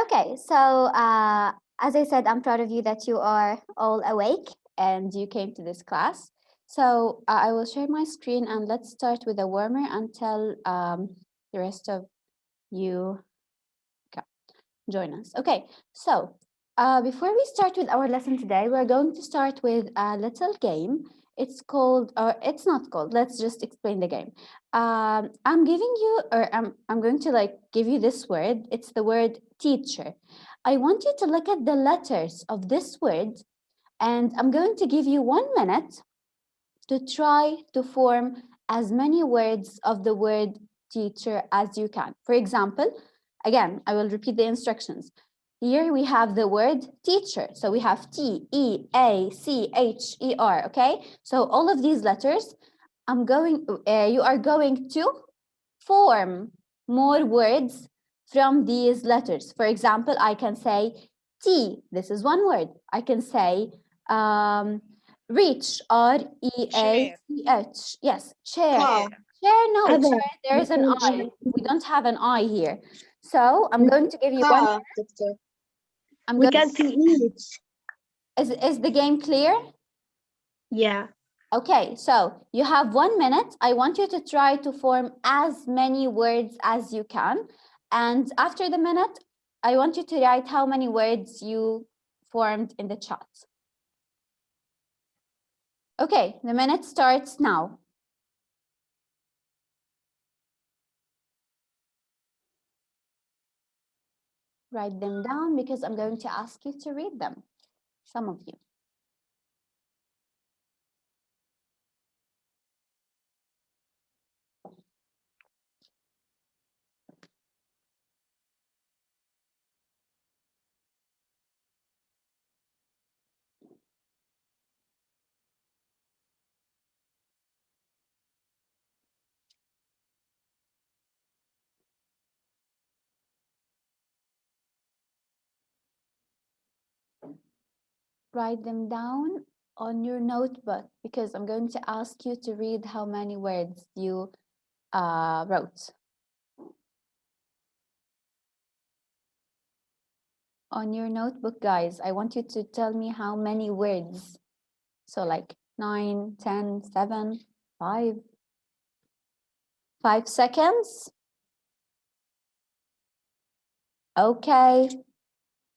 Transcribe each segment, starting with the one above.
Okay, so as I said, I'm proud of you that you are all awake and you came to this class. So I will share my screen and let's start with a warmer until the rest of you join us. Okay, so before we start with our lesson today, we're going to start with a little game. It's called, or it's not called, let's just explain the game. I'm giving you, or I'm going to like give you this word. It's the word teacher. I want you to look at the letters of this word, and I'm going to give you 1 minute to try to form as many words of the word teacher as you can. For example, again, I will repeat the instructions. Here we have the word teacher. So we have T-E-A-C-H-E-R, okay? So all of these letters, you are going to form more words from these letters. For example, I can say T, this is one word. I can say reach, R-E-A-C-H. Yes, chair. Car. Chair, no, Ada, chair, there is an I. We don't have an I here. So I'm going to give you one. Car, doctor. I'm we going can see each. is the game clear? Yeah. Okay, so you have 1 minute. I want you to try to form as many words as you can. And after the minute, I want you to write how many words you formed in the chat. Okay, the minute starts now. Write them down because I'm going to ask you to read them, some of you. Write them down on your notebook because I'm going to ask you to read how many words you wrote. On your notebook, guys, I want you to tell me how many words. So like 9, 10, 7, 5. 5 seconds. Okay,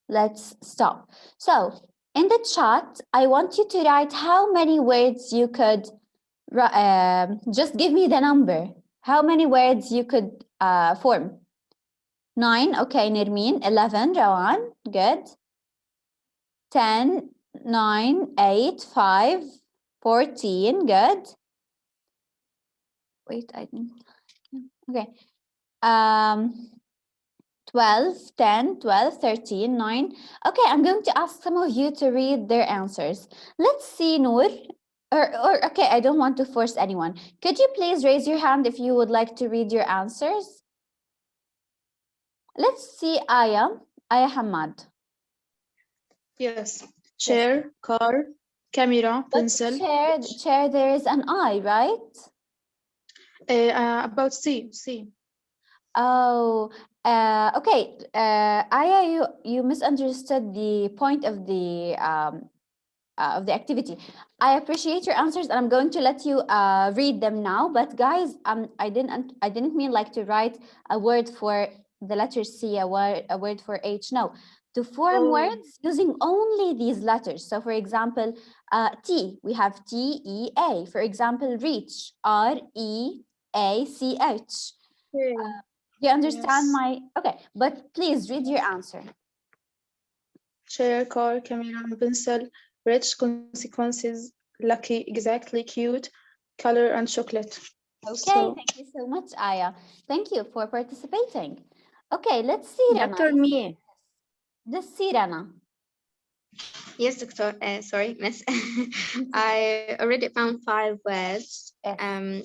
let's stop. So in the chat, I want you to write how many words you could, just give me the number. How many words you could form? 9, okay, Nirmeen. 11, Rawan, good. 10, 9, 8, 5, 14, good. Wait, I think, okay. 12, 10, 12, 13, 9. Okay, I'm going to ask some of you to read their answers. Let's see, Noor. Or okay, I don't want to force anyone. Could you please raise your hand if you would like to read your answers? Let's see Aya Hamad. Yes. Chair, car, camera, pencil. Chair, there is an I, right? About C. Oh, okay. Aya, you misunderstood the point of the activity. I appreciate your answers, and I'm going to let you read them now. But guys, I didn't mean like to write a word for the letter C, a word for H. No, to form words using only these letters. So, for example, T, we have T-E-A. For example, reach, R-E-A-C-H. Do you understand my? Okay, but please read your answer. Chair, car, camera, and pencil. Rich consequences. Lucky, exactly, cute. Color and chocolate. Okay, thank you so much, Aya. Thank you for participating. Okay, let's see, Rana. Dr. Me. Let's see, Rana. Yes, doctor. Sorry, miss. I already found 5 words.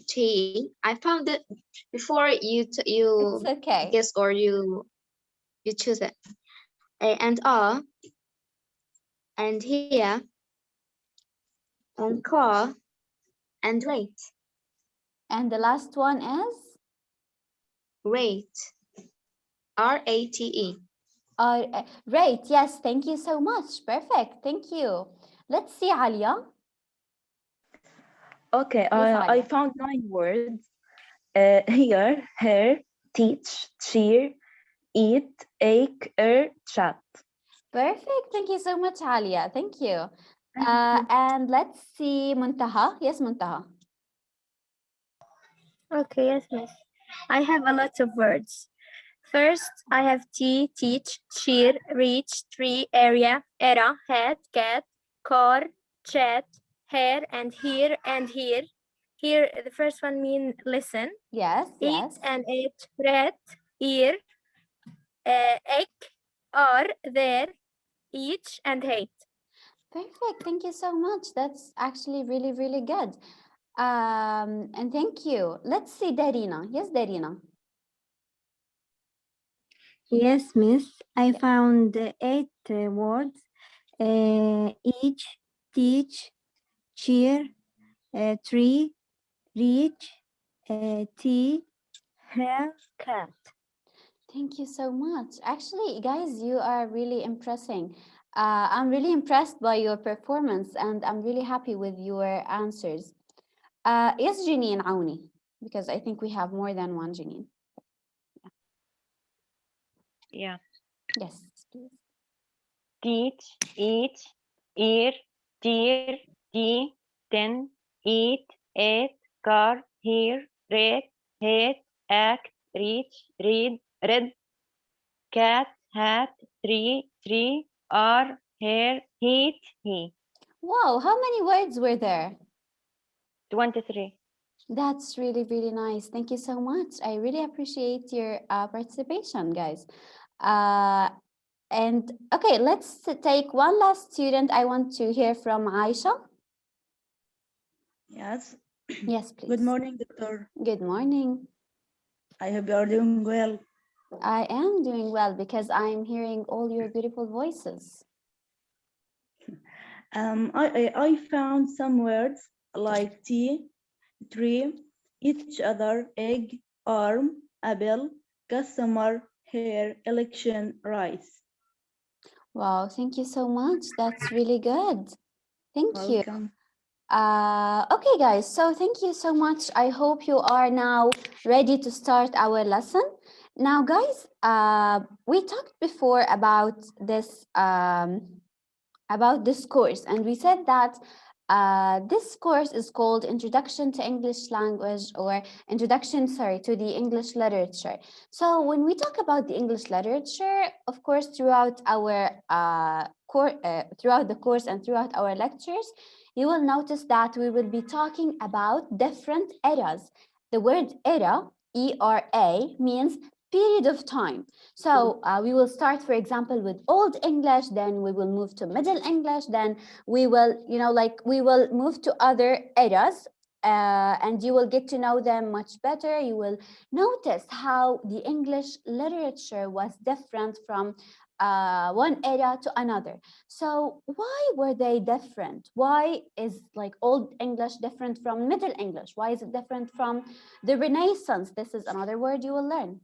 T. I found it before you It's okay. guess or you choose it. And R. And here. And car. And rate. And the last one is? Rate. R-A-T-E. Great. Yes, thank you so much. Perfect. Thank you. Let's see, Alia. Okay, Yes, I Alia. found 9 words. Here, here, teach, cheer, eat, ache, chat. Perfect. Thank you so much, Alia. Thank you. Thank you. And let's see, Muntaha. Yes, Muntaha. Okay, yes, miss. I have a lot of words. First, I have tea, teach, cheer, reach, tree, area, era, hat, cat, car, chat, hair, and here, and here. Here, the first one mean listen. Yes, Eat yes. and eat, red, ear, egg, are, there, each, and hate. Perfect. Thank you so much. That's actually really, really good. And thank you. Let's see, Darina. Yes, Darina. Yes, miss. I Yeah. found 8 words. Each, teach, cheer, tree, reach, tea, hair, cat. Thank you so much. Actually, guys, you are really impressing. I'm really impressed by your performance and I'm really happy with your answers. Yes, Janine Aouni, because I think we have more than one Janine. Yeah. Yes, please. Teach, eat, ear, tear, tea, ten, eat, ate, car, hear, rate, hate, act, reach, read, read, cat, hat, tree, are, hair, heat, he. Wow, how many words were there? 23. That's really, really nice. Thank you so much. I really appreciate your participation, guys. And okay, let's take one last student. I want to hear from Aisha. Yes. Yes, please. Good morning, doctor. Good morning. I hope you are doing well. I am doing well because I'm hearing all your beautiful voices. I found some words like tea, tree, each other, egg, arm, apple, customer, hair, election, rice. Wow, thank you so much. That's really good. Thank you. Welcome. Okay, guys, so thank you so much. I hope you are now ready to start our lesson. Now, guys, we talked before about this course, and we said that this course is called Introduction to English Language, or Introduction, sorry, to the English Literature. So when we talk about the English literature, of course, throughout our throughout the course and throughout our lectures, you will notice that we will be talking about different eras. The word era, ERA, means period of time. So we will start, for example, with Old English, then we will move to Middle English, then we will, we will move to other eras, and you will get to know them much better. You will notice how the English literature was different from one era to another. So why were they different? Why is like Old English different from Middle English? Why is it different from the Renaissance? This is another word you will learn.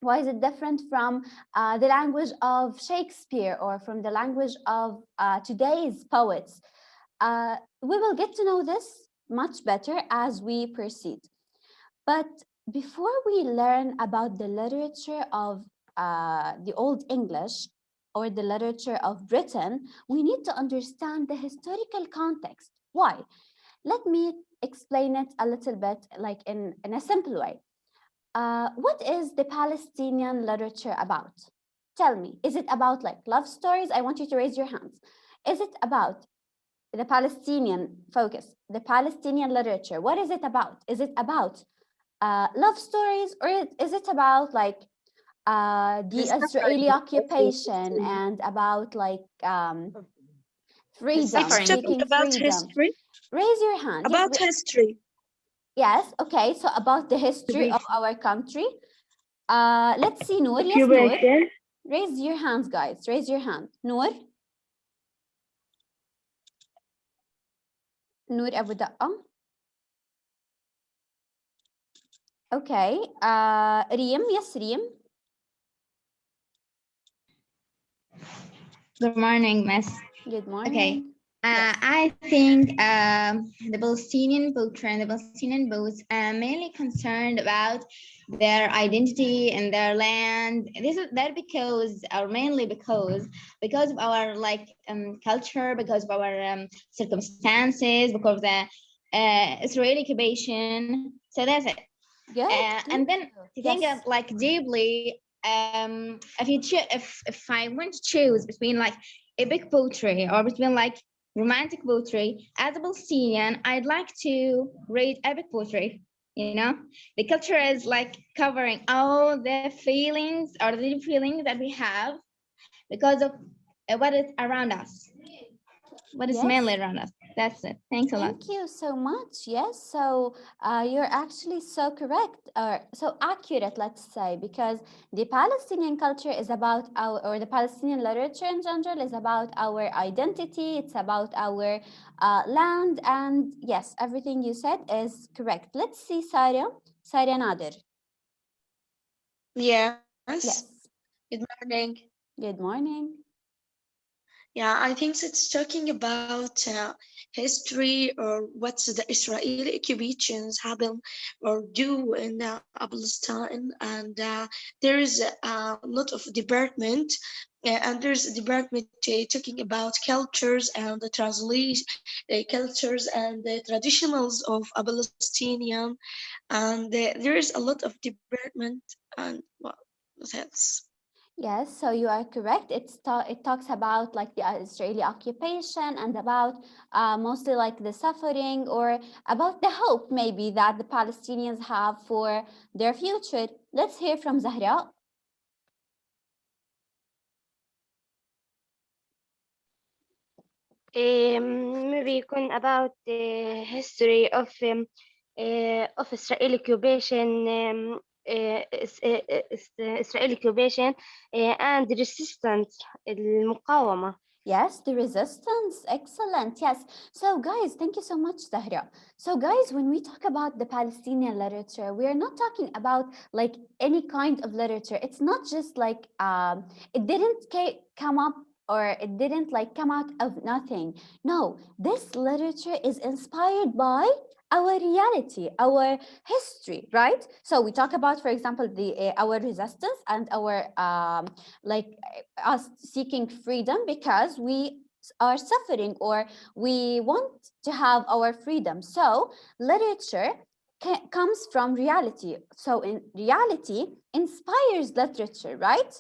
Why is it different from the language of Shakespeare or from the language of today's poets? We will get to know this much better as we proceed. But before we learn about the literature of the Old English or the literature of Britain, we need to understand the historical context. Why? Let me explain it a little bit, like in a simple way. What is the Palestinian literature about? Tell me, is it about like love stories? I want you to raise your hands. Is it about the Palestinian focus, the Palestinian literature? What is it about? Is it about love stories, or is it about like the Israeli occupation and about like freedom, It's talking seeking about freedom? history. Raise your hand. About Yes, history. yes, okay, so about the history of our country. Let's see, Noor. Yes, Noor. Occupation. Raise your hands, guys. Raise your hand. Noor. Noor Abu Da'a. Okay. Reem. Yes, Reem. Good morning, Miss. Good morning. Okay. Yes. I think the Palestinian poetry and the Palestinian poets are mainly concerned about their identity and their land. This is that because, or mainly because of our culture, because of our circumstances, because of the Israeli occupation. So that's it. Good. And then to think Yes. of like deeply, if I want to choose between like epic poetry or between like romantic poetry, as a Palestinian, I'd like to read epic poetry. You know, the culture is like covering all the feelings or the deep feelings that we have because of what is around us, what is Yes. mainly around us. That's it. Thanks a lot. Thank you so much. Yes, so you're actually so correct or so accurate, let's say, because the Palestinian culture is about our, or the Palestinian literature in general is about our identity, it's about our land, and yes, everything you said is correct. Let's see Sarah Nader. Yes. Yes, Good morning. good morning. Yeah, I think it's talking about history or what the Israeli occupations happen or do in Palestine, and there is a lot of department, and there's a department talking about cultures and the translation cultures and the traditionals of a Palestinian, and there is a lot of department and well, that's. Yes, so you are correct. It talks about like the Israeli occupation and about mostly like the suffering or about the hope maybe that the Palestinians have for their future. Let's hear from Zahra. Maybe يكون about history of Israeli occupation, Israeli occupation and resistance المقاومة. Yes, the resistance. Excellent. Yes. So, guys, thank you so much, Zahra. So, guys, when we talk about the Palestinian literature, we are not talking about like any kind of literature. It's not just like it didn't come up or it didn't like come out of nothing. No, this literature is inspired by our reality, our history, right? So we talk about, for example, the our resistance and our like us seeking freedom because we are suffering or we want to have our freedom. So literature comes from reality. So in reality inspires literature, right?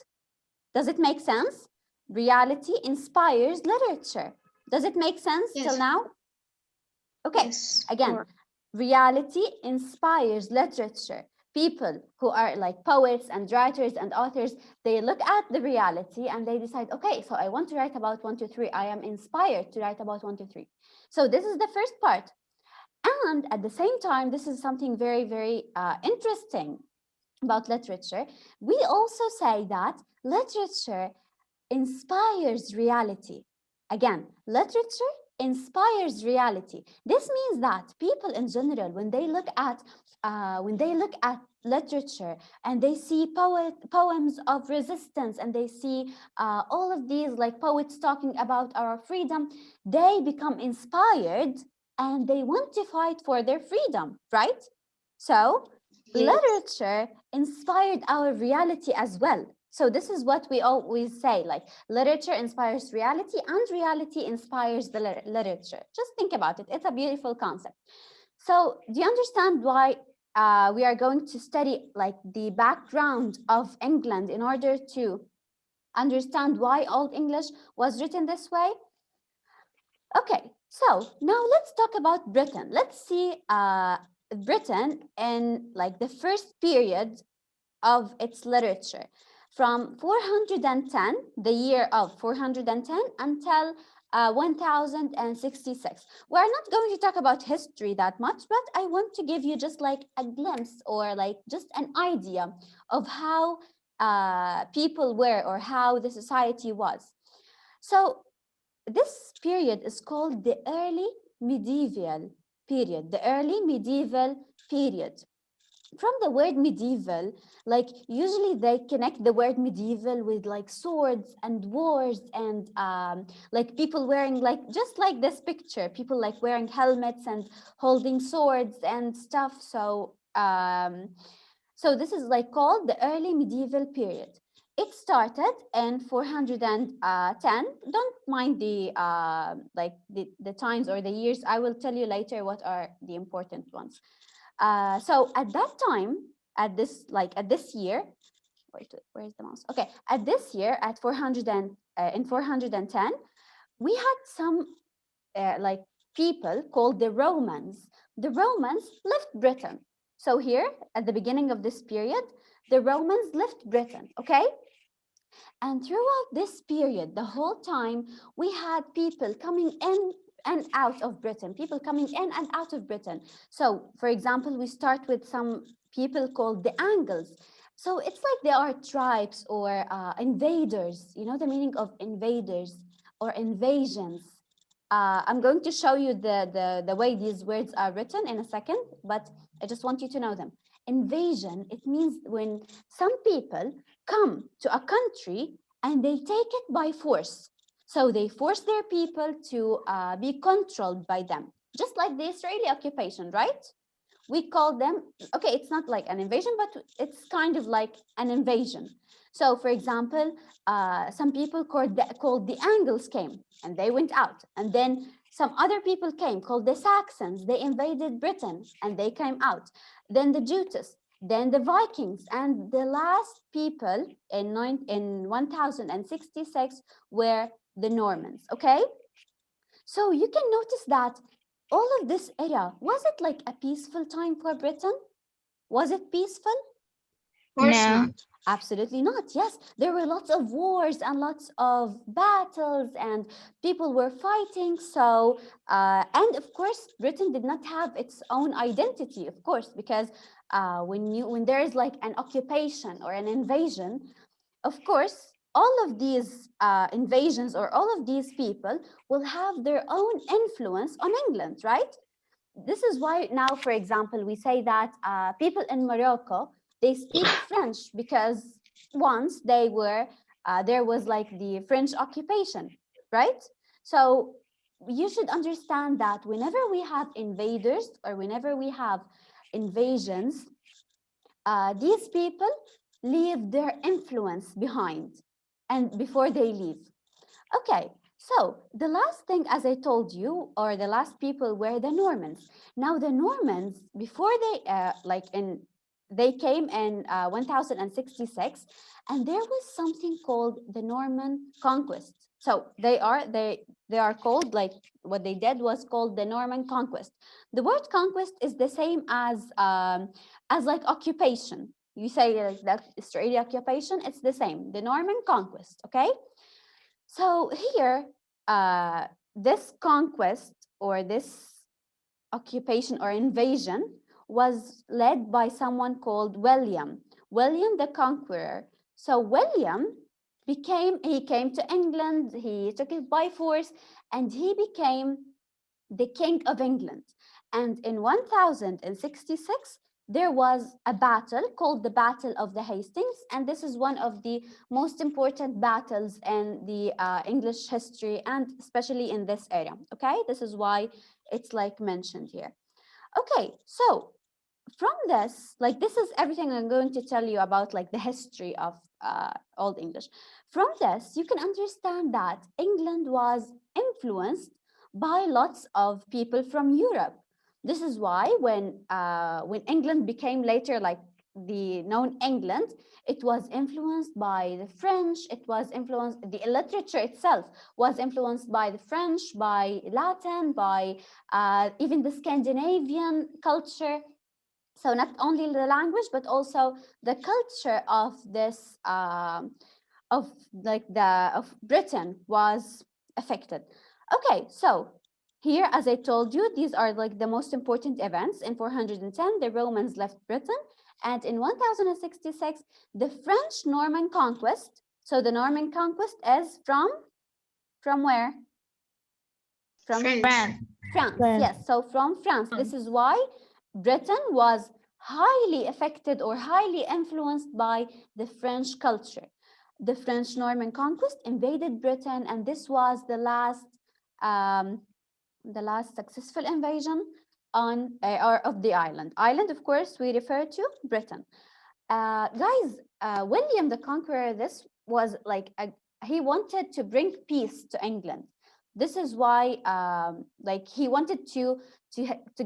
Does it make sense? Reality inspires literature. Does it make sense till Yes. now? Okay, Yes. again, reality inspires literature. People who are like poets and writers and authors, they look at the reality and they decide, okay, so I want to write about 1, 2, 3. I am inspired to write about 1, 2, 3. So this is the first part. And at the same time, this is something very, very interesting about literature. We also say that literature inspires reality. Again, literature inspires reality. This means that people in general, when they look at literature and they see poems of resistance and they see all of these like poets talking about our freedom, they become inspired and they want to fight for their freedom, right? So literature inspired our reality as well. So this is what we always say, like literature inspires reality and reality inspires the literature. Just think about it. It's a beautiful concept. So do you understand why we are going to study like the background of England in order to understand why Old English was written this way? Okay, so now let's talk about Britain. Let's see Britain in like the first period of its literature from 410, the year of 410 until 1066. We're not going to talk about history that much, but I want to give you just like a glimpse or like just an idea of how people were or how the society was. So this period is called the early medieval period, the early medieval period. from the word medieval, like usually they connect the word medieval with like swords and wars and like people wearing like just like this picture, people like wearing helmets and holding swords and stuff. So so this is like called the early medieval period. It started in 410. Don't mind the like the times or the years. I will tell you later what are the important ones. So at that time, at this year, where's the mouse? Okay, at this year, at 400 and in 410, we had some like people called the Romans. The Romans left Britain. So here, at the beginning of this period, the Romans left Britain, okay? And throughout this period, the whole time, we had people coming in and out of Britain, people coming in and out of Britain. So, for example, we start with some people called the Angles. So it's like they are tribes or invaders. You know the meaning of invaders or invasions. I'm going to show you the way these words are written in a second, but I just want you to know them. Invasion, it means when some people come to a country and they take it by force. So they force their people to be controlled by them, just like the Israeli occupation, right? We call them, okay, it's not like an invasion, but it's kind of like an invasion. So for example, some people called the Angles came and they went out. And then some other people came called the Saxons. They invaded Britain and they came out. Then the Jutes, then the Vikings, and the last people in 1066 were the Normans, okay? So you can notice that all of this era, was it like a peaceful time for Britain? Was it peaceful? Of course No. not. Absolutely not. Yes, there were lots of wars and lots of battles and people were fighting. So, and of course, Britain did not have its own identity, of course, because when there is like an occupation or an invasion, of course, all of these invasions or all of these people will have their own influence on England, right? This is why now, for example, we say that people in Morocco, they speak French because once they were, there was like the French occupation, right? So you should understand that whenever we have invaders or whenever we have invasions, these people leave their influence behind and before they leave. Okay, so the last thing, as I told you, or the last people were the Normans. Now the Normans, before they came in 1066, and there was something called the Norman conquest. So they are called, like what they did was called the Norman conquest. The word conquest is the same as like occupation. You say like the Israeli occupation, it's the same, the Norman conquest, okay? So here, this conquest or this occupation or invasion was led by someone called William the Conqueror. So William he came to England, he took it by force, and he became the King of England. And in 1066, there was a battle called the Battle of the Hastings, and this is one of the most important battles in the English history, and especially in this area, okay? This is why it's like mentioned here. Okay, so from this, like this is everything I'm going to tell you about like the history of Old English. From this, you can understand that England was influenced by lots of people from Europe. This is why when England became later like the known England, it was influenced by the French, it was influenced, the literature itself was influenced by the French, by Latin, by even the Scandinavian culture. So not only the language, but also the culture of this, of Britain was affected. Okay, so here, as I told you, these are like the most important events. In 410, the Romans left Britain. And in 1066, the French Norman conquest. So the Norman conquest is from where? From France. France. France, France. yes. So from France. This is why Britain was highly affected or highly influenced by the French culture. The French Norman conquest invaded Britain, and this was um, the last successful invasion on or of the island. Island, of course, we refer to Britain. Guys, William the Conqueror, this was like he wanted to bring peace to England. This is why, like, he wanted to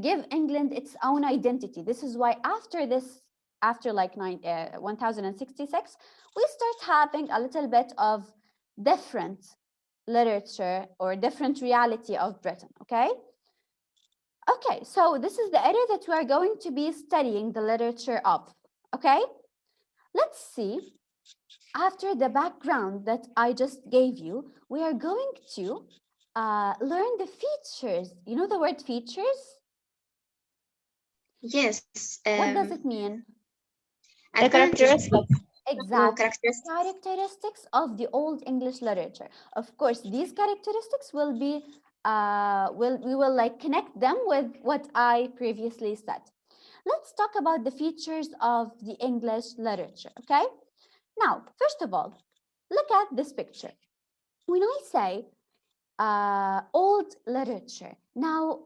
give England its own identity. This is why after this, after like 1066, we start having a little bit of different literature or different reality of Britain. Okay. Okay, so this is the area that we are going to be studying the literature of. Okay, let's see. After the background that I just gave you, we are going to learn the features. You know the word features? Yes. What does it mean? The characteristics. Exactly. Characteristics. Characteristics of the Old English literature. Of course, these characteristics will be, we will like connect them with what I previously said. Let's talk about the features of the English literature, okay? Now, first of all, look at this picture. When I say old literature, now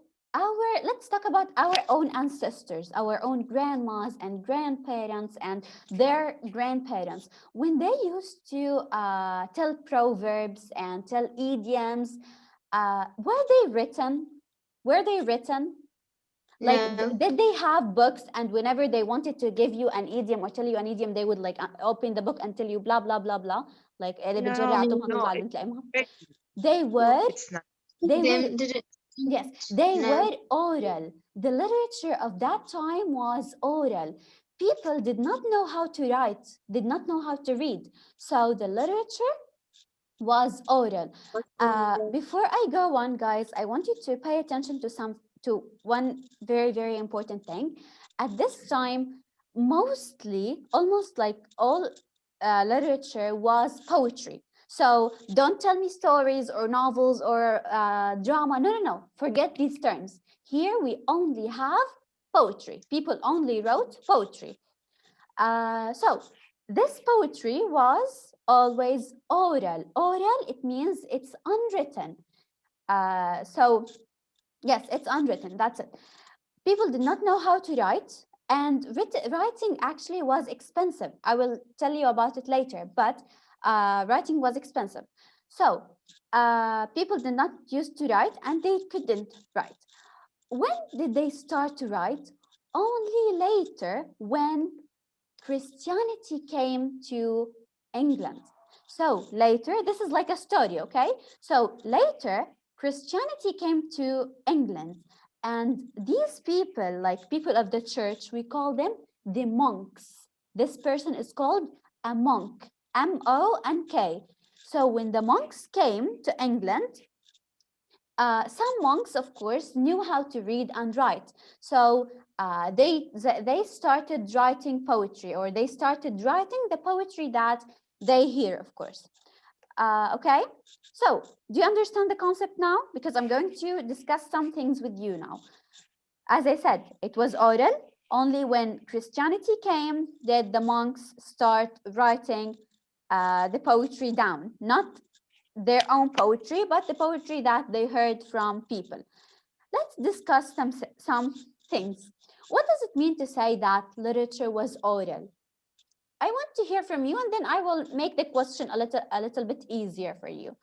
let's talk about our own ancestors, our own grandmas and grandparents and their grandparents. When they used to tell proverbs and tell idioms, were they written? Were they written? Like, No. did they have books, and whenever they wanted to give you an idiom or tell you an idiom, they would like open the book and tell you blah blah blah blah, like they were It's not. they were Did it? yes, they No. were oral. The literature of that time was oral. People did not know how to write, did not know how to read, so the literature was oral. Before I go on, guys, I want you to pay attention to one very, very important thing. At this time, mostly, almost like all literature was poetry. So don't tell me stories or novels or drama. No, no, no. Forget these terms. Here we only have poetry. People only wrote poetry. So this poetry was always oral. Oral, it means it's unwritten. So yes, it's unwritten. That's it. People did not know how to write, and writing actually was expensive. I will tell you about it later, but writing was expensive. So people did not used to write, and they couldn't write. When did they start to write? Only later, when Christianity came to England. So later, this is like a story, okay? So later, Christianity came to England, and these people, like people of the church, we call them the monks. This person is called a monk, M-O-N-K. So when the monks came to England, some monks, of course, knew how to read and write. So they started writing poetry, or they started writing the poetry that they hear, of course. Okay, so do you understand the concept now? Because I'm going to discuss some things with you now. As I said, it was oral. Only when Christianity came did the monks start writing the poetry down, not their own poetry, but the poetry that they heard from people. Let's discuss some things. What does it mean to say that literature was oral? I want to hear from you, and then I will make the question a little bit easier for you.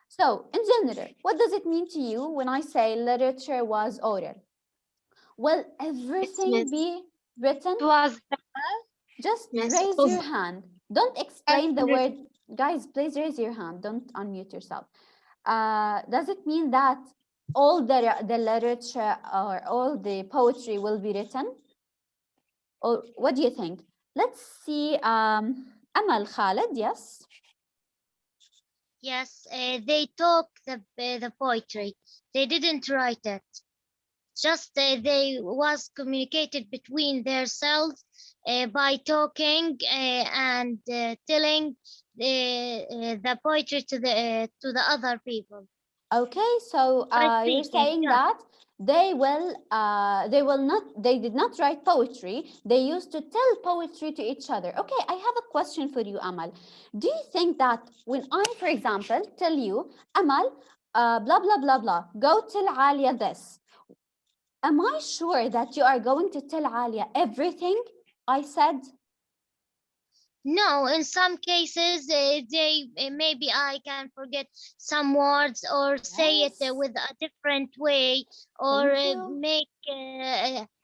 So, in general, what does it mean to you when I say literature was oral? Will everything be written? It was Just Yes. raise your hand. Don't explain the word. Guys, please raise your hand. Don't unmute yourself. Does it mean that all the literature or all the poetry will be written? Or what do you think? Let's see. Amal Khalid, yes. Yes, they talk the poetry. They didn't write it. Just they was communicated between themselves by talking and telling the poetry to the other people. Okay, so you're thinking, saying yeah. that they did not write poetry. They used to tell poetry to each other. Okay, I have a question for you, Amal. Do you think that when I, for example, tell you, Amal, blah, blah, blah, blah, go tell Alia this, am I sure that you are going to tell Alia everything I said? No, in some cases, maybe I can forget some words or say it Yes, with a different way or thank you. make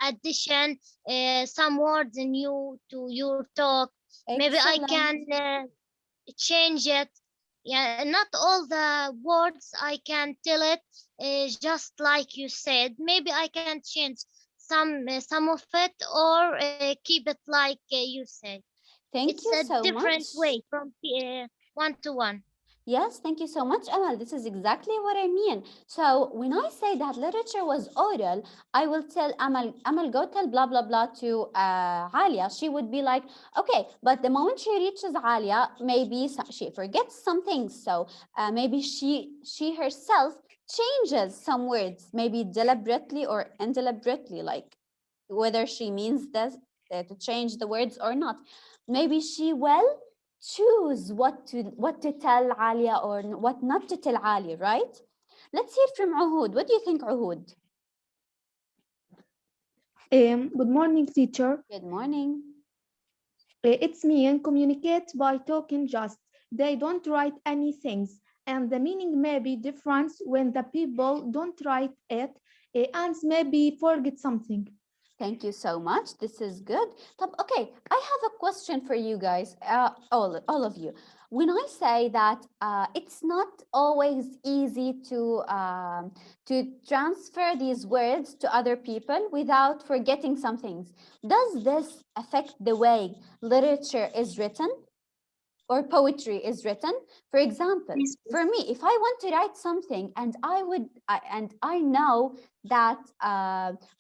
addition some words new to your talk. Maybe I Excellent. can change it. Yeah, not all the words I can tell it just like you said. Maybe I can change some of it or keep it like you said. Thank It's you a so different much. way from one to one. Yes, thank you so much, Amal. This is exactly what I mean. So when I say that literature was oral, I will tell Amal, go tell blah, blah, blah to Alia. She would be like, okay, but the moment she reaches Alia, maybe she forgets some things. So maybe she herself changes some words, maybe deliberately or indeliberately, like whether she means this to change the words or not. Maybe she will choose what to tell Alia or what not to tell Alia, right? Let's hear from Uhud. What do you think, Uhud? Good morning, teacher. Good morning. It's me and communicate by talking just. They don't write any things, and the meaning may be different when the people don't write it, and maybe forget something. Thank you so much. This is good. Okay, I have a question for you guys, all of you. When I say that it's not always easy to transfer these words to other people without forgetting some things, does this affect the way literature is written? Or poetry is written? For example, for me, if I want to write something and I know that,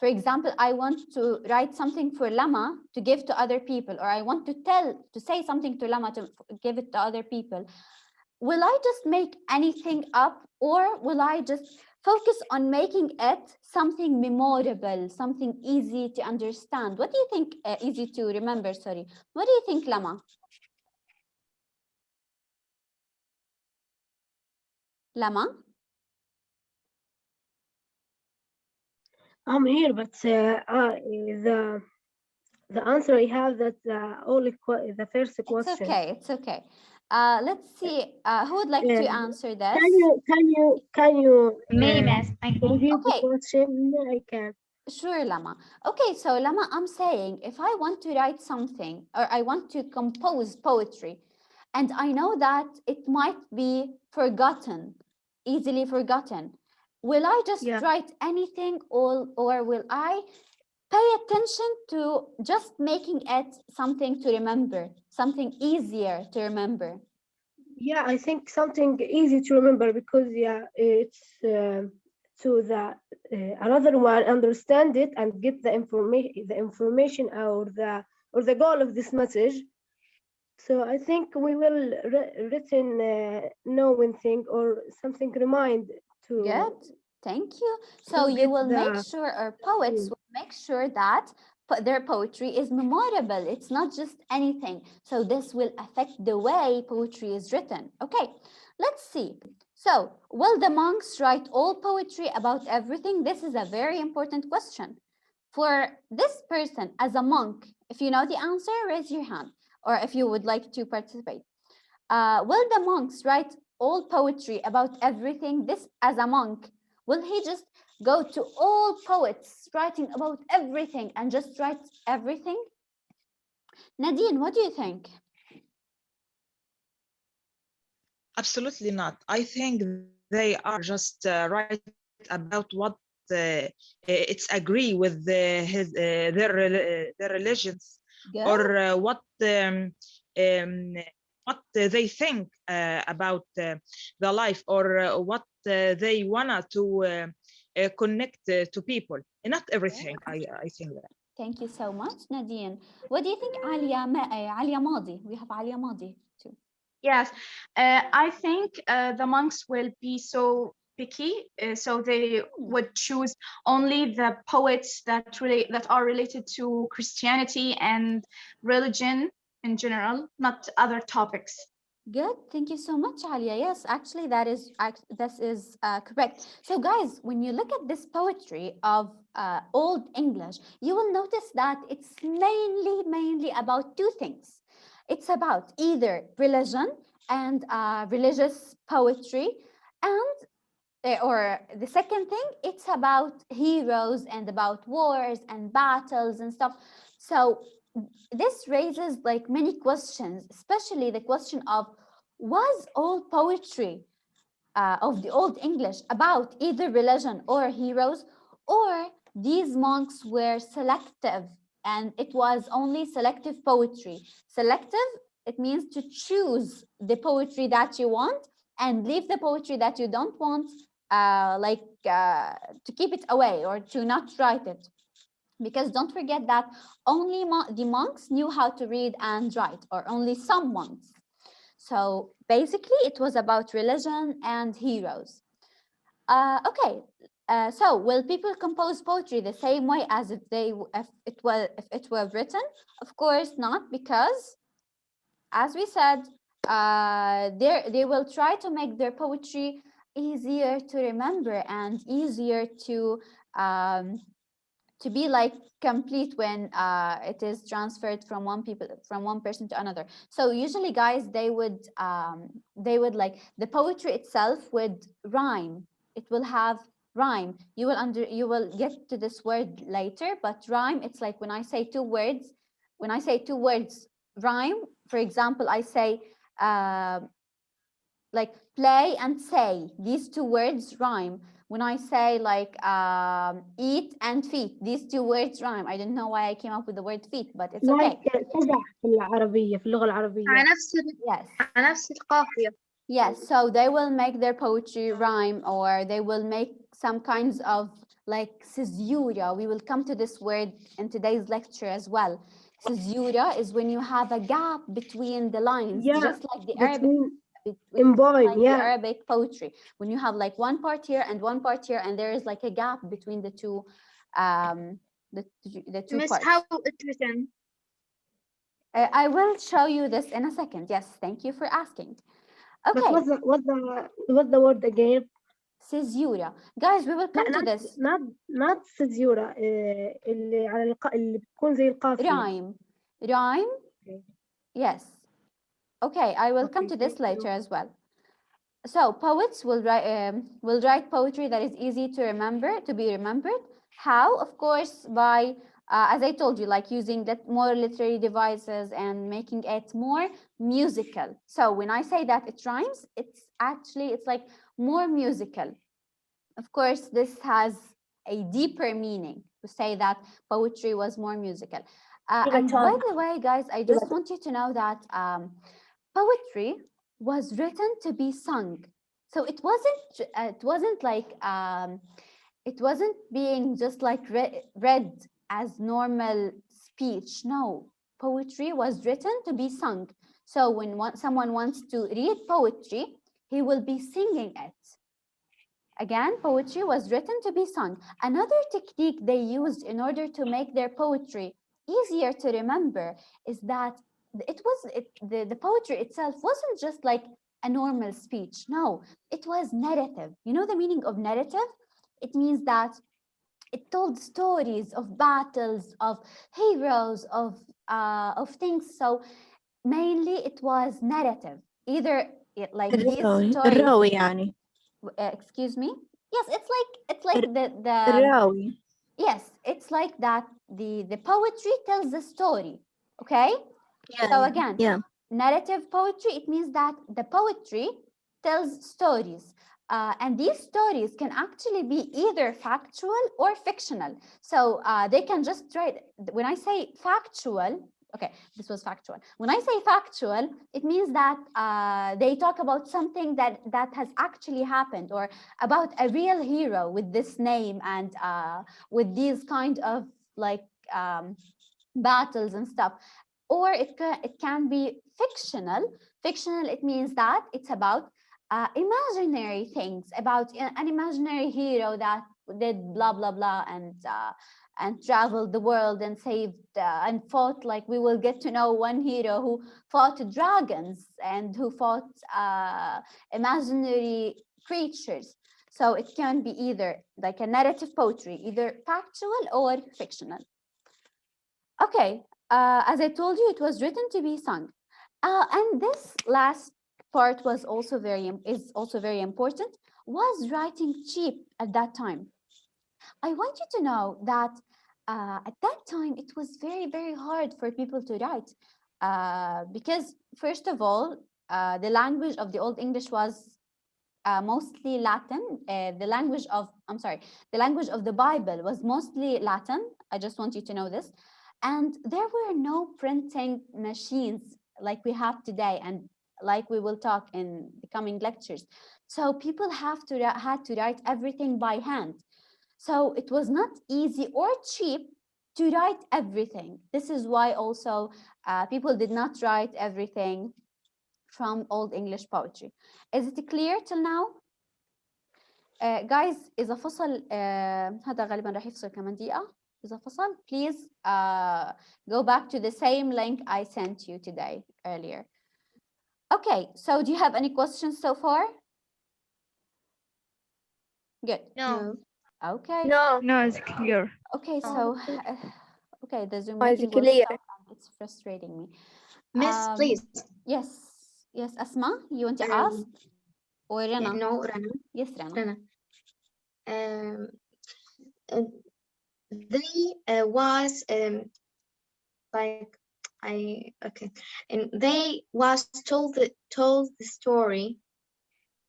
for example, I want to write something for Lama to give to other people, or I want to say something to Lama to give it to other people, will I just make anything up, or will I just focus on making it something memorable, something easy to understand? What do you think? Easy to remember, sorry. What do you think, Lama? Lama? I'm here, but the answer I have that the first It's question. okay. It's okay. Let's see. Who would like to answer this? Can you Me, miss. I can. repeat the Okay, question? I can. sure, Lama. Okay, so Lama, I'm saying if I want to write something or I want to compose poetry, and I know that it might be forgotten, easily forgotten, will I just Yeah. write anything, or will I pay attention to just making it something to remember, something easier to remember? Yeah, I think something easy to remember because it's so that another one understand it and get the information or the goal of this message. So I think we will written knowing thing or something remind Good, thank you. So to you get will make the sure, or poets will make sure that their poetry is memorable. It's not just anything. So this will affect the way poetry is written. Okay, let's see. So will the monks write all poetry about everything? This is a very important question. For this person as a monk, if you know the answer, raise your hand, or if you would like to participate. Will the monks write all poetry about everything? This as a monk, will he just go to all poets writing about everything and just write everything? Nadine, what do you think? Absolutely not. I think they are just right about what it's agree with their religions, Good. or what they think about the life, or what they wanna to connect to people. Not everything. I think that. Thank you so much, Nadine. What do you think, Alia? Alia Madi. We have Alia Madi too. Yes, I think the monks will be so picky, so they would choose only the poets that are related to Christianity and religion in general, not other topics. Good, thank you so much, Alia. Yes, actually, this is correct. So, guys, when you look at this poetry of Old English, you will notice that it's mainly about two things. It's about either religion and religious poetry, and or the second thing, it's about heroes and about wars and battles and stuff. So this raises like many questions, especially the question of, was all poetry of the Old English about either religion or heroes, or these monks were selective and it was only selective poetry? Selective, it means to choose the poetry that you want and leave the poetry that you don't want, to keep it away or to not write it. Because don't forget that only the monks knew how to read and write, or only some monks. So basically, it was about religion and heroes. Okay, so will people compose poetry the same way as if it were written? Of course not, because as we said, they will try to make their poetry easier to remember and easier to be like complete when it is transferred from one person to another. So usually, guys, they would like, the poetry itself would rhyme. It will have rhyme. You will get to this word later, but rhyme, it's like when I say two words rhyme. For example, I say like play and say, these two words rhyme. When I say like eat and feet, these two words rhyme. I don't know why I came up with the word feet, but it's okay. في العربية في اللغة العربية. نفس القافية. Yes, so they will make their poetry rhyme, or they will make some kinds of like caesura. We will come to this word in today's lecture as well. Caesura is when you have a gap between the lines, just like the Arabic. The Arabic poetry, when you have like one part here and one part here, and there is like a gap between the two the two Miss, parts. how it's written? I will show you this in a second. Yes, thank you for asking. Okay. But what's the word again? Caesura. Guys, we will come to this. Not caesura. اللي بتكون زي القافية. Rhyme. Yes. Okay, I will come to this later as well. So poets will write poetry that is easy to remember, to be remembered. How? Of course, by as I told you, like using that more literary devices and making it more musical. So when I say that it rhymes, it's like more musical. Of course, this has a deeper meaning to say that poetry was more musical. And by the way, guys, I just want you to know that poetry was written to be sung. So it wasn't like it wasn't being just like read as normal speech. No, poetry was written to be sung. So when someone wants to read poetry, he will be singing it. Again, poetry was written to be sung. Another technique they used in order to make their poetry easier to remember is that the poetry itself wasn't just like a normal speech. No, it was narrative. You know the meaning of narrative? It means that it told stories of battles, of heroes, of things. So mainly it was narrative. Either like these stories. يعني. Excuse me? Yes, it's like the الراوي. Yes, it's like that the poetry tells the story. Okay? So again, narrative poetry, it means that the poetry tells stories. And these stories can actually be either factual or fictional. So they can just write, when I say factual, okay, this was factual. When I say factual, it means that they talk about something that has actually happened, or about a real hero with this name and with these kind of like battles and stuff. Or it can be fictional. Fictional, it means that it's about imaginary things about an imaginary hero that did blah blah blah and traveled the world and saved and fought. Like we will get to know one hero who fought dragons and who fought imaginary creatures. So it can be either like a narrative poetry, either factual or fictional. Okay, as I told you, it was written to be sung. And this last part was also is also very important. Was writing cheap at that time? I want you to know that at that time it was very hard for people to write because first of all, the language of the Old English was mostly Latin. The language of the Bible was mostly Latin. I just want you to know this. And there were no printing machines like we have today and like we will talk in the coming lectures. So people had to write everything by hand. So it was not easy or cheap to write everything. This is why also people did not write everything from Old English poetry. Is it clear till now? Guys, إذا فصل هذا غالبا راح يفصل كمان دقيقة. إذا فصل, please go back to the same link I sent you today earlier. Okay, so do you have any questions so far? Good. No. Okay. No. No, it's clear. Okay, so okay, the Zoom Why is meeting it will clear? stop and it's frustrating me. Miss, please. Yes, Asma, you want to ask? Or Rana? No, Rana. Yes, Rana. Rana. They was like and they was told the story.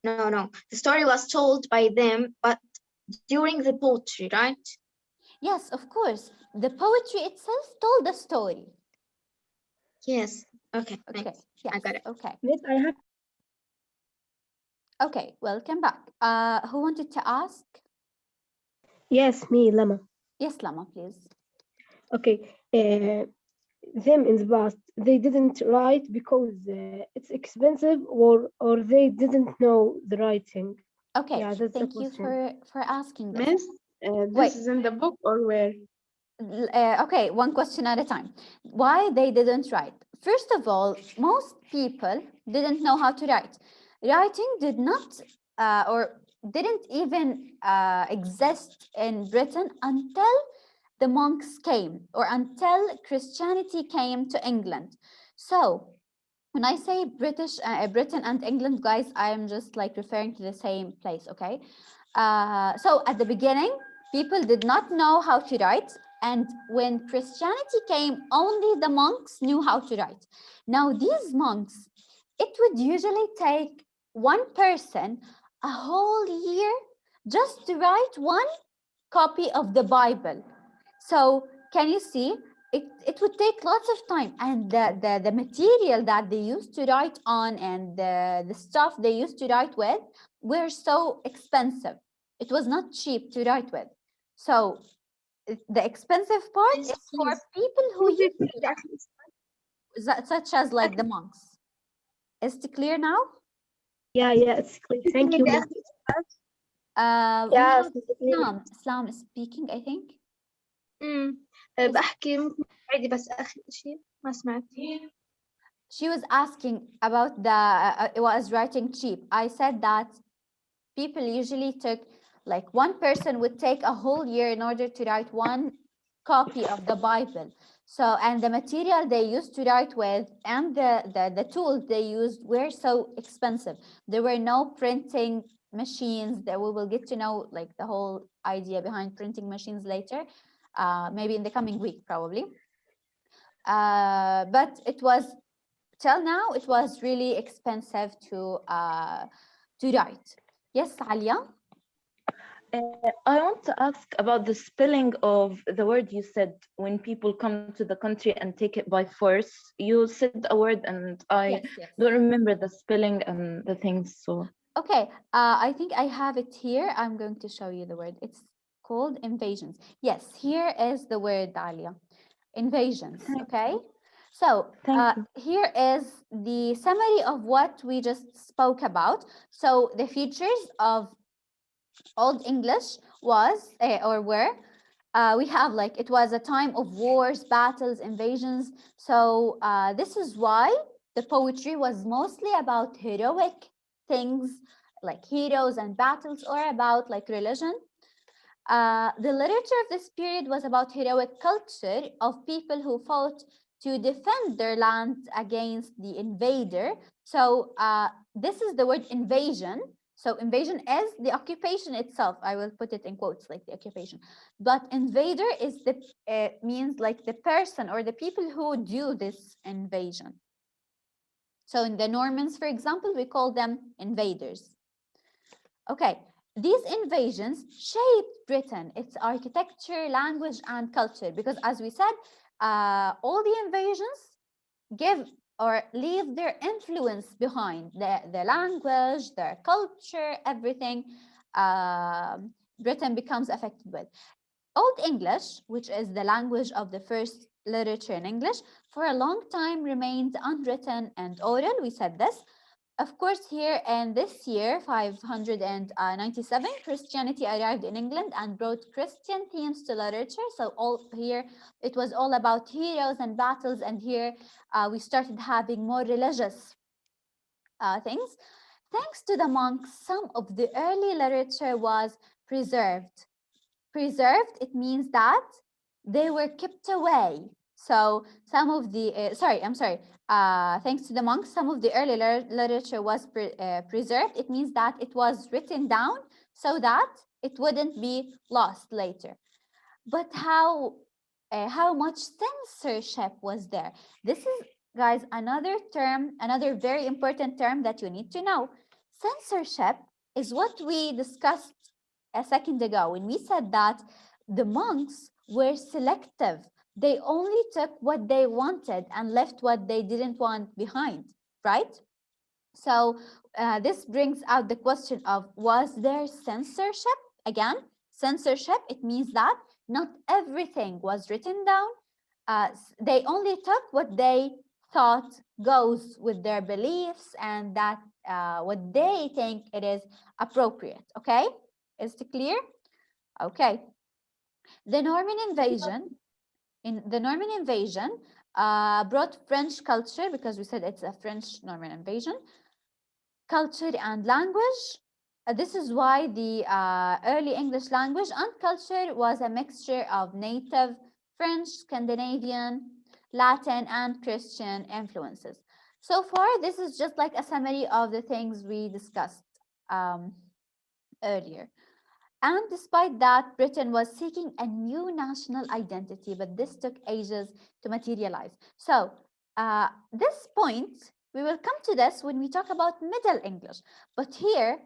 No, the story was told by them, but during the poetry, right? Yes, of course. The poetry itself told the story. Yes. Okay. Okay. Yes, I got it. Okay. Yes, I have. Okay, welcome back. Who wanted to ask? Yes, me, Lama. Yes, Lama, please. Okay. Them in the past, they didn't write because it's expensive, or they didn't know the writing. Okay, Yeah, that's the thank you question. for asking this. Miss, Wait. this is in the book or where? Okay, one question at a time. Why they didn't write? First of all, most people didn't know how to write. Writing did not or didn't even exist in Britain until the monks came or until Christianity came to England. So when I say Britain and England, guys, I am just like referring to the same place, okay? So at the beginning, people did not know how to write. And when Christianity came, only the monks knew how to write. Now, these monks, it would usually take one person a whole year just to write one copy of the Bible. So can you see? It would take lots of time, and the material that they used to write on and the stuff they used to write with were so expensive. It was not cheap to write with. So the expensive part is for people who used to write, such as like the monks. Is it clear now? Yeah, it's clear. Thank you. Islam is speaking, I think. بحكي ممكن تعيدي بس آخر شيء ما سمعت. She was asking about it was writing cheap. I said that people usually took, like one person would take a whole year in order to write one copy of the Bible. So, and the material they used to write with and the tools they used were so expensive. There were no printing machines. That we will get to know like the whole idea behind printing machines later. Maybe in the coming week, probably. But it was, till now, it was really expensive to write. Yes, Alia? I want to ask about the spelling of the word you said when people come to the country and take it by force. You said a word and I don't remember the spelling and the things. So okay, I think I have it here. I'm going to show you the word. It's called invasions. Yes, here is the word, Alia. Invasions, okay? So Thank you. here is the summary of what we just spoke about. So the features of Old English was or were we have like it was a time of wars, battles, invasions. So this is why the poetry was mostly about heroic things like heroes and battles, or about like religion. The literature of this period was about heroic culture of people who fought to defend their land against the invader. So this is the word invasion. So invasion is the occupation itself. I will put it in quotes, like the occupation. But invader is the means like the person or the people who do this invasion. So in the Normans, for example, we call them invaders. Okay, these invasions shaped Britain, its architecture, language, and culture, because as we said, all the invasions give or leave their influence behind, the language, their culture, everything Britain becomes affected with. Old English, which is the language of the first literature in English, for a long time remained unwritten and oral. We said this. Of course, here in this year, 597, Christianity arrived in England and brought Christian themes to literature. So all here, it was all about heroes and battles. And here we started having more religious things. Thanks to the monks, some of the early literature was preserved. Preserved, it means that they were kept away. So some of the, thanks to the monks, some of the early literature was preserved. It means that it was written down so that it wouldn't be lost later. But how much censorship was there? This is, guys, another term, another very important term that you need to know. Censorship is what we discussed a second ago when we said that the monks were selective. They only took what they wanted and left what they didn't want behind, right? So this brings out the question of, was there censorship? Again, censorship, it means that not everything was written down. They only took what they thought goes with their beliefs and that what they think it is appropriate. Okay, is it clear? Okay. The Norman invasion, brought French culture, because we said it's a French Norman invasion, culture and language. This is why the early English language and culture was a mixture of native French, Scandinavian, Latin, and Christian influences. So far, this is just like a summary of the things we discussed earlier. And despite that, Britain was seeking a new national identity, but this took ages to materialize. So this point, we will come to this when we talk about Middle English. But here,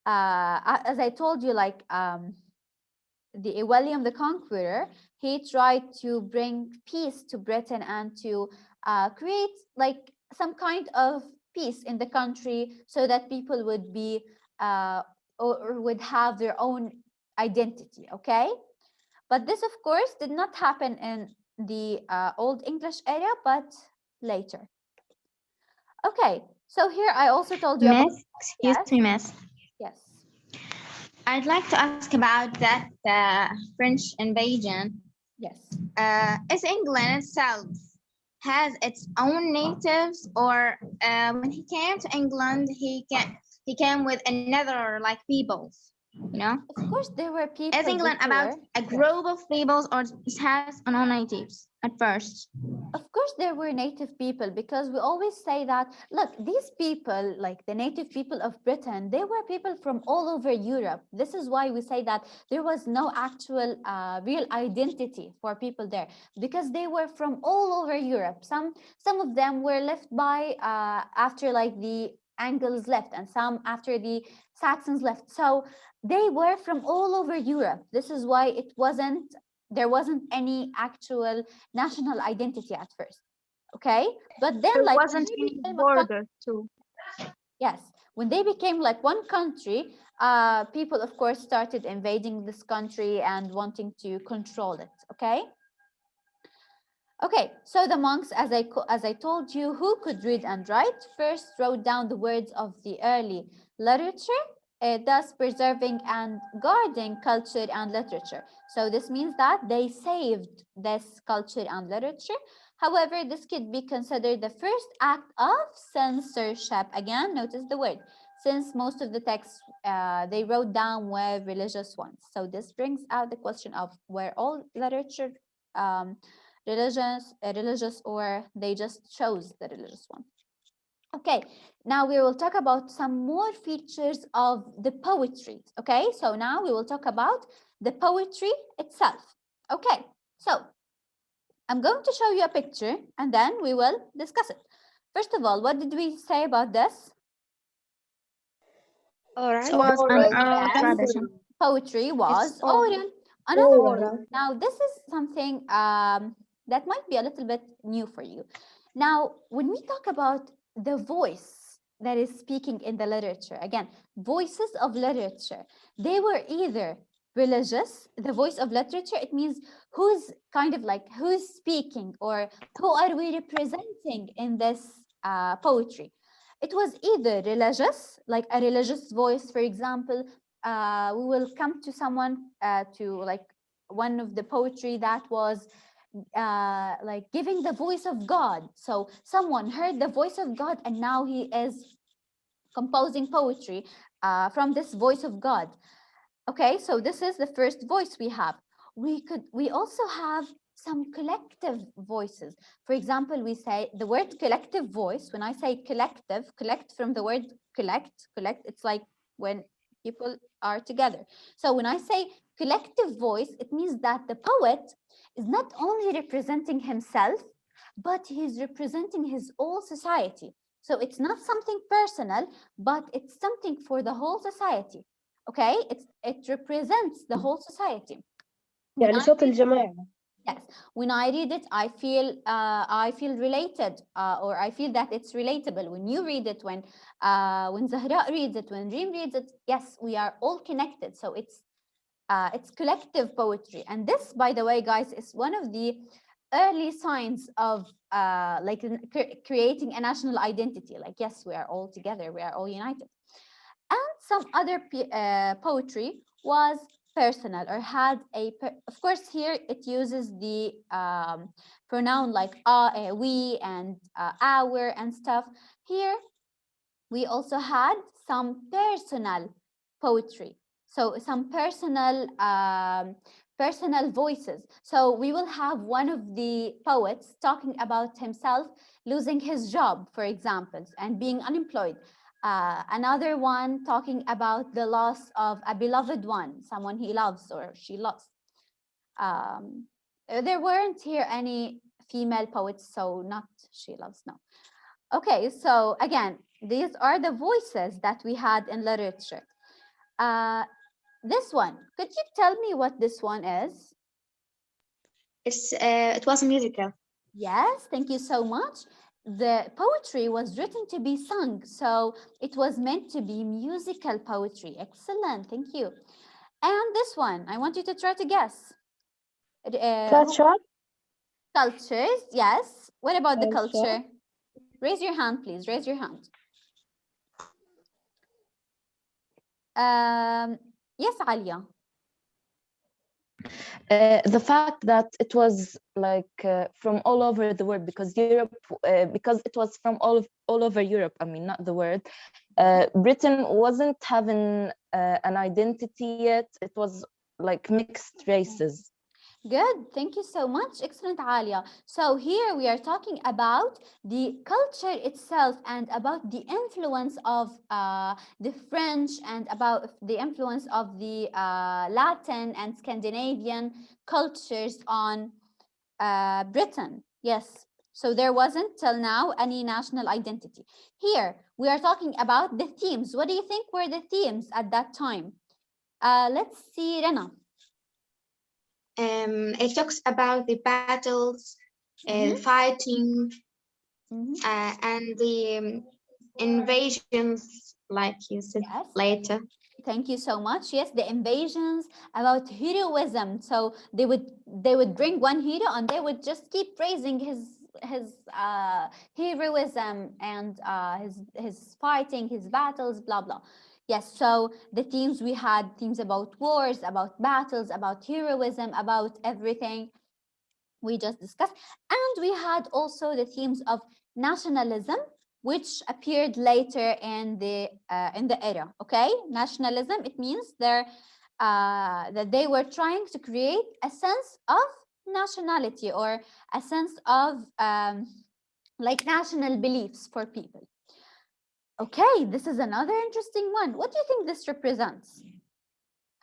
as I told you, like the William the Conqueror, he tried to bring peace to Britain and to create like some kind of peace in the country so that people would be or would have their own identity, okay? But this, of course, did not happen in the Old English era, but later. Okay, so here I also told you about... Excuse me, miss. Yes. I'd like to ask about that French invasion. Yes. Is England itself has its own natives, or when he came to England, he came with another like peoples? You know, of course there were people. Is England before. about a group of peoples, or it has no natives at first? Of course there were native people, because we always say that, look, these people, like the native people of Britain, they were people from all over Europe. This is why we say that there was no actual real identity for people there, because they were from all over Europe. Some of them were left by after like the Angles left, and some after the Saxons left. So they were from all over Europe. This is why there wasn't any actual national identity at first. Okay, but then there like wasn't any border too. Yes, when they became like one country, people of course started invading this country and wanting to control it. Okay. Okay, so the monks, as I told you, who could read and write, first wrote down the words of the early literature, thus preserving and guarding culture and literature. So this means that they saved this culture and literature. However, this could be considered the first act of censorship. Again, notice the word, since most of the texts they wrote down were religious ones. So this brings out the question of were all literature religious, or they just chose the religious one. Okay, now we will talk about some more features of the poetry. Okay, so now we will talk about the poetry itself. Okay, so I'm going to show you a picture and then we will discuss it. First of all, what did we say about this? Oral. It was an oral Yes, tradition. poetry was oral. oral. Another one. Now, this is something that might be a little bit new for you. Now, when we talk about the voice that is speaking in the literature, again, voices of literature, they were either religious, the voice of literature, it means who's kind of like who's speaking or who are we representing in this poetry. It was either religious, like a religious voice, for example. We will come to someone to like one of the poetry that was like giving the voice of God. So someone heard the voice of God and now he is composing poetry from this voice of God. Okay, so this is the first voice we have. We also have some collective voices. For example, we say the word collective voice. When I say collective, collect from the word collect, it's like when people are together. So when I say collective voice, it means that the poet is not only representing himself, but he's representing his whole society. So it's not something personal, but it's something for the whole society. Okay, it represents the whole society. يعني صوت الجماعة. Yes, when I read it, I feel related, or I feel that it's relatable. When you read it, when Zahra reads it, when Reem reads it, yes, we are all connected. So it's collective poetry. And this, by the way, guys, is one of the early signs of like creating a national identity. Like, yes, we are all together, we are all united. And some other poetry was personal or had of course here it uses the pronoun like we and our and stuff. Here we also had some personal poetry, so some personal voices. So we will have one of the poets talking about himself losing his job, for example, and being unemployed. Another one talking about the loss of a beloved one, someone he loves or she loves. There weren't here any female poets, so not she loves, no. Okay, so again, these are the voices that we had in literature. This one, could you tell me what this one is? It was a musical. Yes, thank you so much. The poetry was written to be sung, so it was meant to be musical poetry. Excellent, thank you. And this one, I want you to try to guess. Culture? Cultures, yes. What about the culture? Raise your hand, please. Raise your hand. Yes, Alia. The fact that it was like from all over the world, because Europe, because it was from all over Europe. I mean, not the world. Britain wasn't having an identity yet. It was like mixed races. Good, thank you so much. Excellent, Alia. So here we are talking about the culture itself and about the influence of the French and about the influence of the Latin and Scandinavian cultures on Britain. Yes, so there wasn't till now any national identity. Here we are talking about the themes. What do you think were the themes at that time? Let's see, Rena. It talks about the battles, fighting, and the invasions, like you said later. thank you so much. Yes, the invasions, about heroism. So they would bring one hero and they would just keep praising his heroism and his fighting, his battles, blah blah. Yes, so the themes we had themes about wars, about battles, about heroism, about everything we just discussed. And we had also the themes of nationalism, which appeared later in the era. Okay, nationalism, it means that they were trying to create a sense of nationality or a sense of like national beliefs for people. Okay, this is another interesting one. What do you think this represents?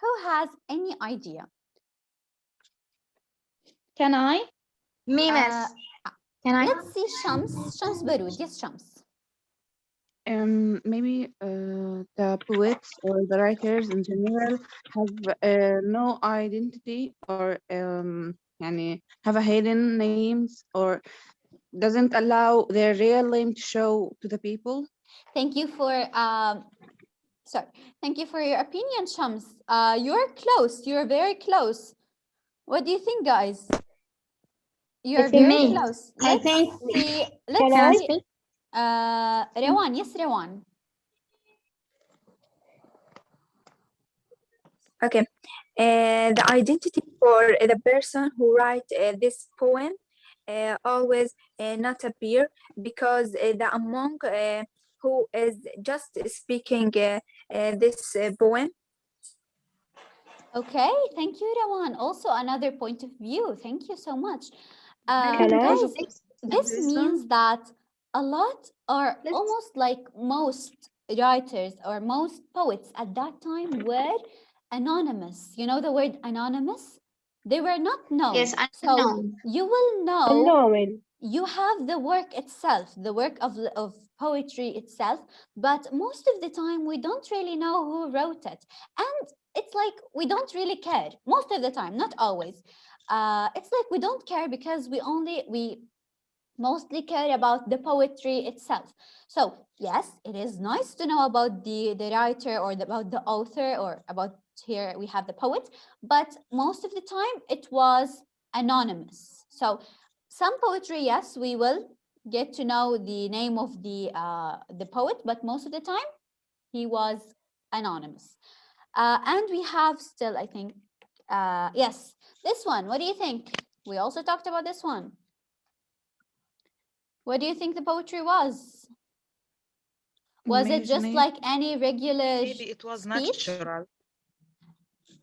Who has any idea? Can I? Me, miss. Can I? Let's see Shams Baroud. Yes, Shams. Maybe the poets or the writers in general have no identity or يعني have a hidden names or doesn't allow their real name to show to the people. Thank you for thank you for your opinion, Shams. You're close. You're very close. What do you think, guys? You're very close. Let's see. Let's see. Rewan, yes, Rewan. Okay. The identity for the person who write this poem always not appear because the among who is just speaking this poem. Okay, thank you, Rewan. Also another point of view. Thank you so much. Can I? Guys, this means that a lot or almost like most writers or most poets at that time were anonymous. You know the word anonymous? They were not known. Yes, I So know. you will know Unknown. you have the work itself, the work of poetry itself, but most of the time we don't really know who wrote it. And it's like we don't really care most of the time, not always. It's like we don't care because we mostly care about the poetry itself. So yes, it is nice to know about the writer or about the author or about here we have the poet, but most of the time it was anonymous. So some poetry, yes, we will get to know the name of the poet, but most of the time he was anonymous. And we have still, I think, yes, this one. What do you think? We also talked about this one. What do you think the poetry was? Was it just like any regular Maybe it was speech? natural.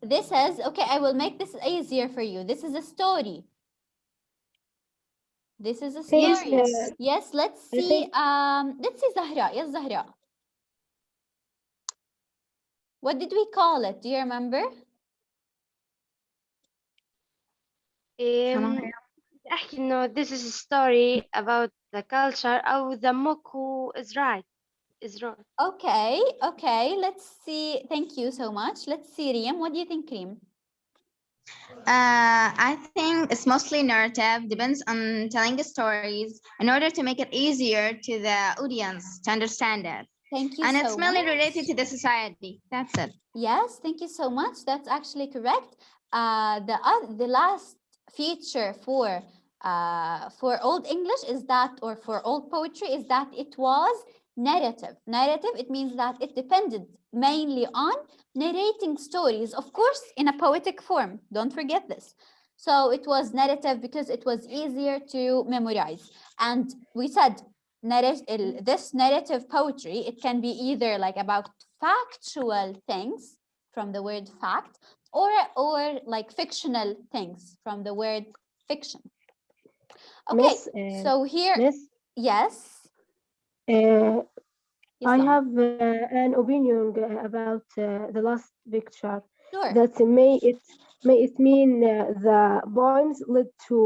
This is, okay, I will make this easier for you. This is a story. This is a story. Yes, let's see Zahra. Yes, Zahra. What did we call it? Do you remember? أحكي إنه this is a story about the culture أو the monk who is right. Okay, let's see. Thank you so much. Let's see, Riem. What do you think, Riem? I think it's mostly narrative, depends on telling stories in order to make it easier to the audience to understand it. Thank you and so it's mainly much. related to the society. That's it. Yes, thank you so much. That's actually correct. The last feature for Old English is that, or for Old Poetry, is that it was narrative. Narrative, it means that it depended mainly on narrating stories, of course, in a poetic form. Don't forget this. So it was narrative because it was easier to memorize. And we said this narrative poetry, it can be either like about factual things from the word fact, or like fictional things from the word fiction. Okay, so here, yes. I have an opinion about the last picture. Sure. That may it mean the poems led to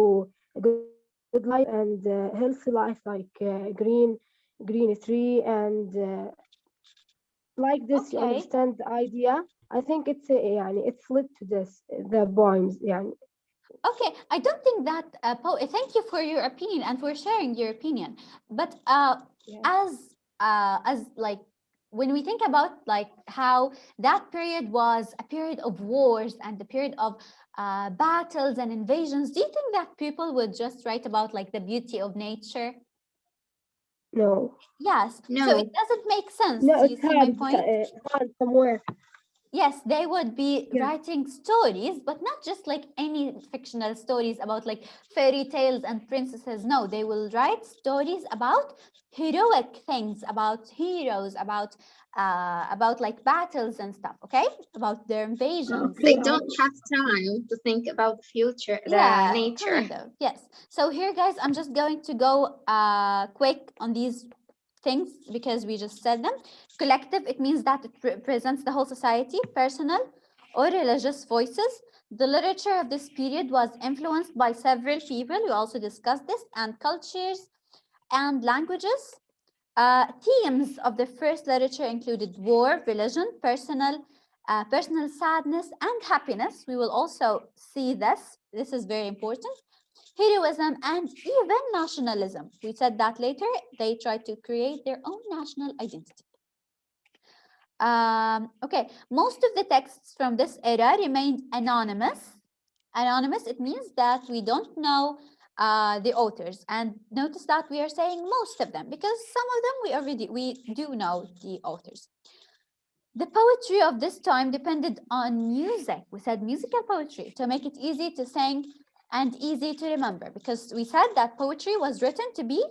a good life and healthy life, like green tree and like this. You Okay. understand the idea? I think it's it's led to this the poems. Okay, I don't think that thank you for your opinion and for sharing your opinion. But as like when we think about like how that period was a period of wars and a period of battles and invasions, do you think that people would just write about like the beauty of nature? No. Yes. So No. it doesn't make sense. No, Do you it's see my hard, point? hard somewhere. Yes, they would be Yeah. writing stories, but not just like any fictional stories about like fairy tales and princesses. No, they will write stories about heroic things, about heroes, about like battles and stuff. Okay, about their invasions. They don't have time to think about the future, the Yeah, nature. kind of. Yes. So here, guys, I'm just going to go quick on these things because we just said them. Collective, it means that it represents the whole society. Personal or religious voices. The literature of this period was influenced by several people. We also discussed this, and cultures and languages. Themes of the first literature included war, religion, personal sadness, and happiness. We will also see this. This is very important. Heroism and even nationalism. We said that later. They tried to create their own national identity. Okay, most of the texts from this era remained anonymous. Anonymous, it means that we don't know the authors. And notice that we are saying most of them because some of them we do know the authors. The poetry of this time depended on music. We said musical poetry to make it easy to sing and easy to remember, because we said that poetry was written to be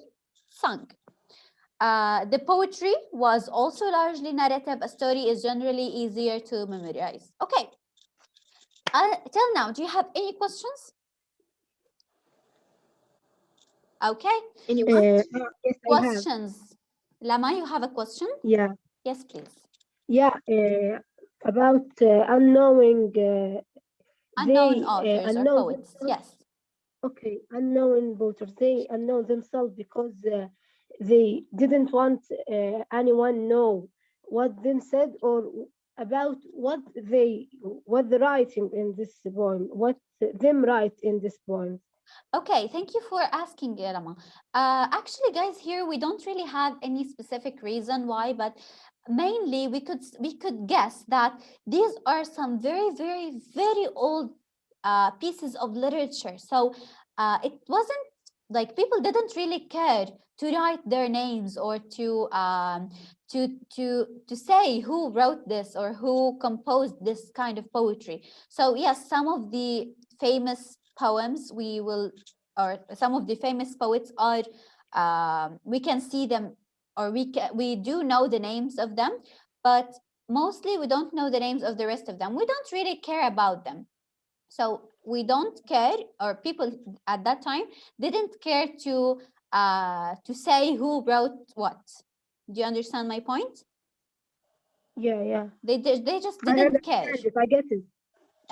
sung. The poetry was also largely narrative. A story is generally easier to memorize. Okay. Till now, do you have any questions? Okay. Yes, I have. Questions. Lama, you have a question? Yeah. Yes, please. Yeah, about unknowing Unknown authors or poets. Yes. Okay, unknown voters. They unknown themselves because they didn't want anyone know what them said or about what the writing in this poem, what them write in this poem. Okay, thank you for asking, Rama. Actually, guys, here we don't really have any specific reason why, but mainly we could guess that these are some very old pieces of literature. So it wasn't like people didn't really care to write their names or to say who wrote this or who composed this kind of poetry. So yes, some of the famous poems or some of the famous poets are we can see them, or we do know the names of them, but mostly we don't know the names of the rest of them. We don't really care about them. So we don't care, or people at that time didn't care to say who wrote what. Do you understand my point? Yeah. They just didn't care. I get it.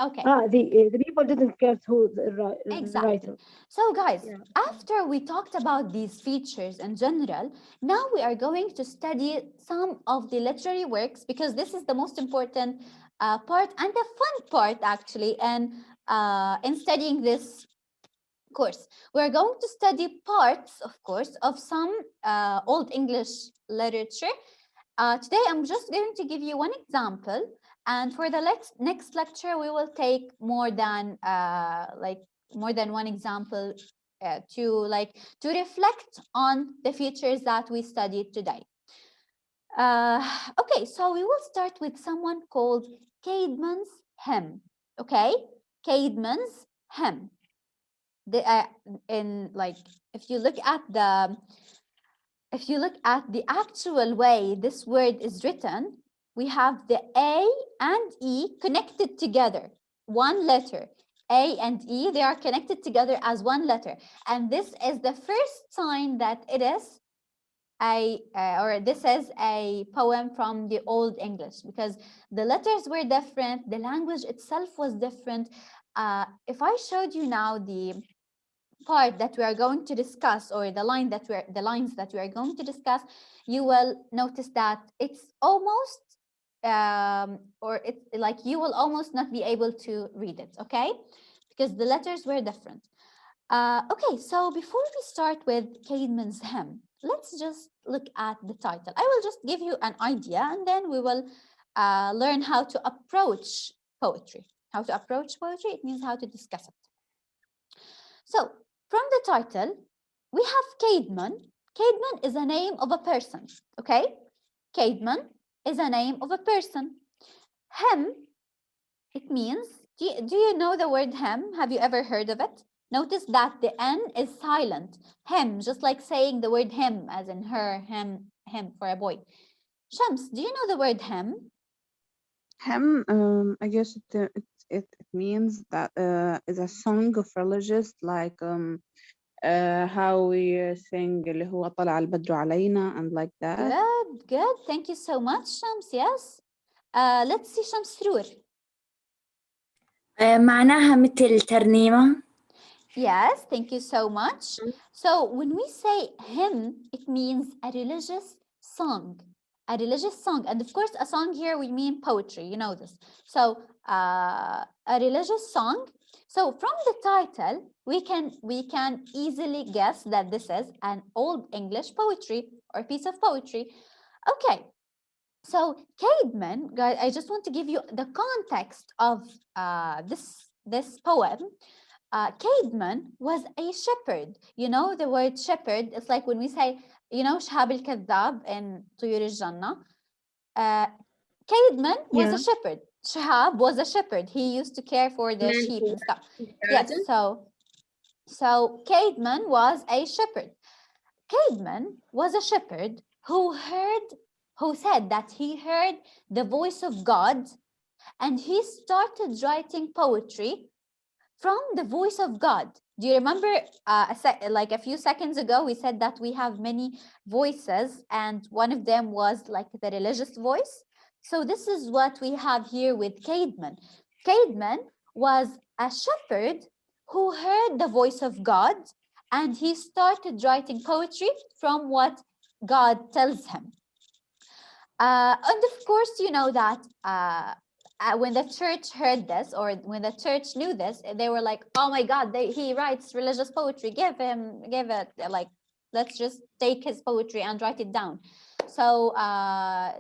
Okay. The people didn't care who the Exactly. writer. So guys, after we talked about these features in general, now we are going to study some of the literary works, because this is the most important part and the fun part actually, and in studying this course. We're going to study parts, of course, of some Old English literature. Today, I'm just going to give you one example. And for the next lecture, we will take more than one example to reflect on the features that we studied today. Okay, so we will start with someone called Caedmon's Hymn. Okay, Caedmon's Hymn. If you look at the actual way this word is written, we have the A and E connected together, one letter. A and E, they are connected together as one letter. And this is the first sign that it is this is a poem from the Old English, because the letters were different, the language itself was different. If I showed you now the part that we are going to discuss, or the lines that we are going to discuss, you will notice that it's almost or it's like you will almost not be able to read it, okay, because the letters were different. Okay, so before we start with Caedmon's Hymn, let's just look at the title. I will just give you an idea, and then we will learn how to approach poetry. How to approach poetry, it means how to discuss it. So from the title, we have Caedmon. Caedmon is a name of a person, okay? Caedmon is a name of a person. Hem, it means, do you know the word hem? Have you ever heard of it? Notice that the N is silent. Hem, just like saying the word him, as in her, him for a boy. Shams, do you know the word hem? Hem, I guess it means that is a song of religious, like how we sing اللي هو طلع البدر علينا and like that. Good. Thank you so much, Shams. Yes. Let's see Shams Sroor. معناها مثل ترنيمة. Yes, thank you so much. So when we say hymn, it means a religious song. A religious song. And of course, a song here, we mean poetry. You know this. So a religious song. So from the title, we can easily guess that this is an Old English poetry or piece of poetry. Okay. So Caedmon, guys, I just want to give you the context of this poem. Caedmon was a shepherd. You know the word shepherd, it's like when we say, you know, شهاب الكذاب in طيور الجنة. Caedmon was a shepherd. Shahab was a shepherd. He used to care for the sheep and stuff. Yes, so Caedmon was a shepherd. Caedmon was a shepherd who said that he heard the voice of God, and he started writing poetry from the voice of God. Do you remember like a few seconds ago, we said that we have many voices, and one of them was like the religious voice. So this is what we have here with Caedmon. Caedmon was a shepherd who heard the voice of God, and he started writing poetry from what God tells him. And of course, you know that when the church heard this, or when the church knew this, they were like, oh my God, he writes religious poetry. Give it, like, let's just take his poetry and write it down. So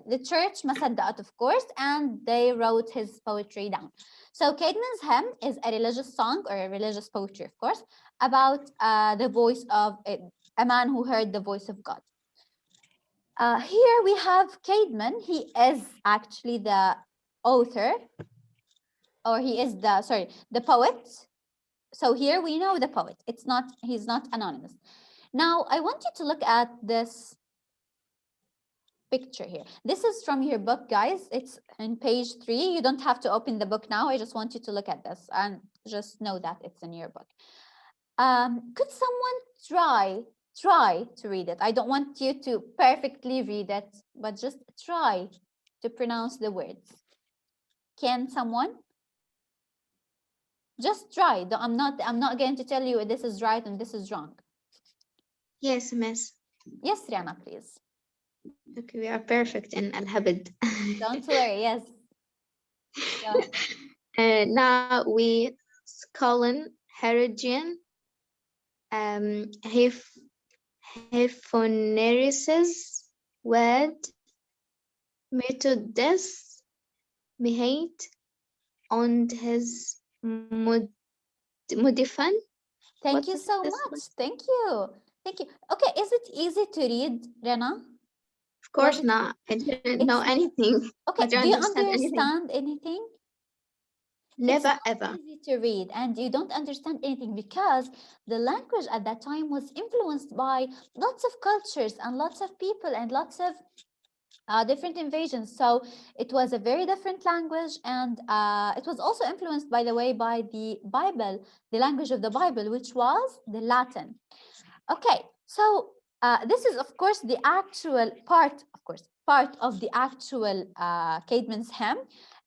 the church masaddat, of course, and they wrote his poetry down. So Caedmon's hymn is a religious song, or a religious poetry, of course, about the voice of a man who heard the voice of God. Here we have Caedmon. He is actually the author, or he is the poet. So here we know the poet. He's not anonymous. Now I want you to look at this picture here. This is from your book, guys. It's on page 3. You don't have to open the book now. I just want you to look at this and just know that it's in your book. Could someone try to read it? I don't want you to perfectly read it, but just try to pronounce the words. Can someone? Just try. I'm not going to tell you this is right and this is wrong. Yes, miss. Yes, Rihanna, please. Okay, we are perfect in Al-Habd. Don't worry, yes. Now we colon Herogen Hyphoneresis word Methodes Meheit und his Modifan. Thank you so much. Thank you. Okay, is it easy to read, Rena? Of course not. I didn't know anything. Okay, do you understand anything? Never, it's ever. Easy to read, and you don't understand anything because the language at that time was influenced by lots of cultures and lots of people and lots of different invasions. So it was a very different language, and it was also influenced, by the way, by the Bible, the language of the Bible, which was the Latin. Okay, so this is, of course, the actual part of the actual Caedmon's hymn.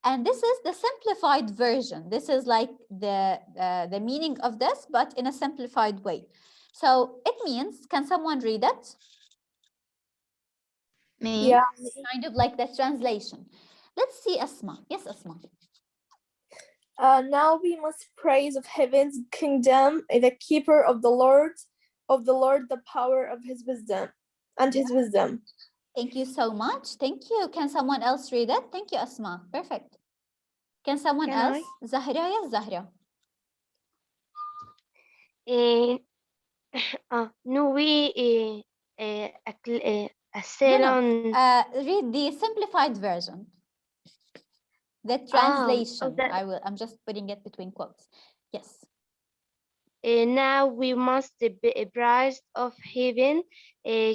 And this is the simplified version. This is like the meaning of this, but in a simplified way. So it means, can someone read it? Me? Yeah. Kind of like the translation. Let's see Asma. Yes, Asma. Now we must praise of heaven's kingdom, the keeper of the Lord, the power of his wisdom. and his wisdom. Thank you so much. Thank you. Can someone else read it? Thank you, Asma. Perfect. Can someone Can else? Zahra, yes, Zahra. نوي No, السيلون read the simplified version. The of translation. the I'm just putting it between quotes. Yes. now we must be praised of heaven,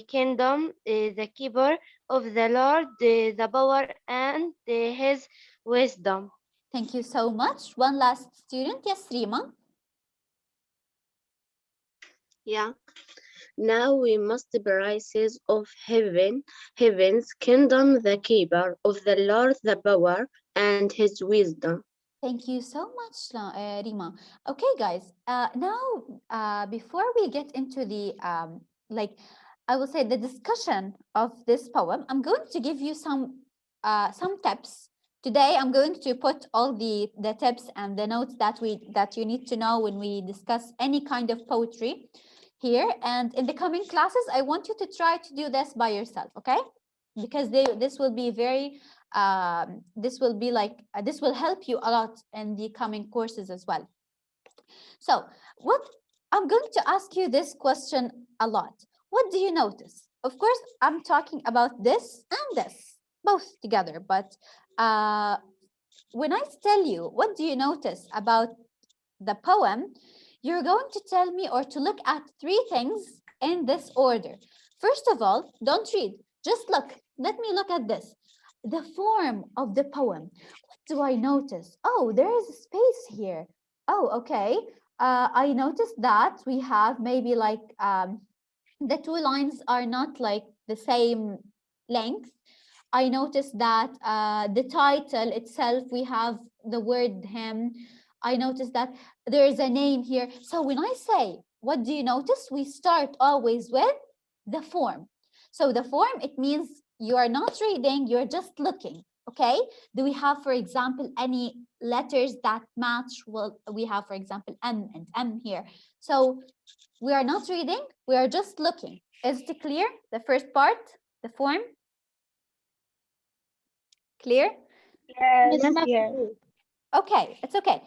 kingdom, the keeper of the Lord, the power and his wisdom. Thank you so much. One last student. Yes, Rima. Yeah. Now we must praise of heaven's kingdom, the keeper of the Lord, the power and his wisdom. Thank you so much, Rima. Okay, guys. Now, before we get into the I will say the discussion of this poem, I'm going to give you some tips. Today, I'm going to put all the tips and the notes that you need to know when we discuss any kind of poetry here. And in the coming classes, I want you to try to do this by yourself, okay? Because this will be very this will help you a lot in the coming courses as well. So what I'm going to ask you this question a lot. What do you notice? Of course, I'm talking about this and this both together, but when I tell you what do you notice about the poem, you're going to tell me or to look at three things in this order. First of all, don't read, just look. Let me look at this. The form of the poem. What do I notice? Oh, there is a space here. Oh, okay. I noticed that we have maybe like the two lines are not like the same length. I noticed that the title itself, we have the word him. I noticed that there is a name here. So when I say, what do you notice? We start always with the form. So the form, it means you are not reading, you're just looking, okay? Do we have, for example, any letters that match? Well, we have, for example, M and M here. So we are not reading, we are just looking. Is it clear? The first part, the form? Clear? Yes, yes. Okay, it's okay.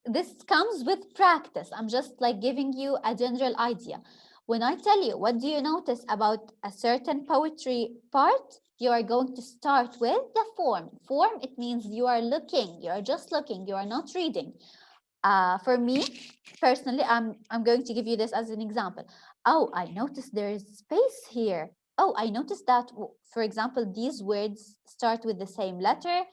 This comes with practice. I'm just like giving you a general idea. When I tell you, what do you notice about a certain poetry part? You are going to start with the form. Form, it means you are looking, you are just looking, you are not reading. For me, personally, I'm going to give you this as an example. Oh, I noticed there is space here. Oh, I noticed that, for example, these words start with the same letter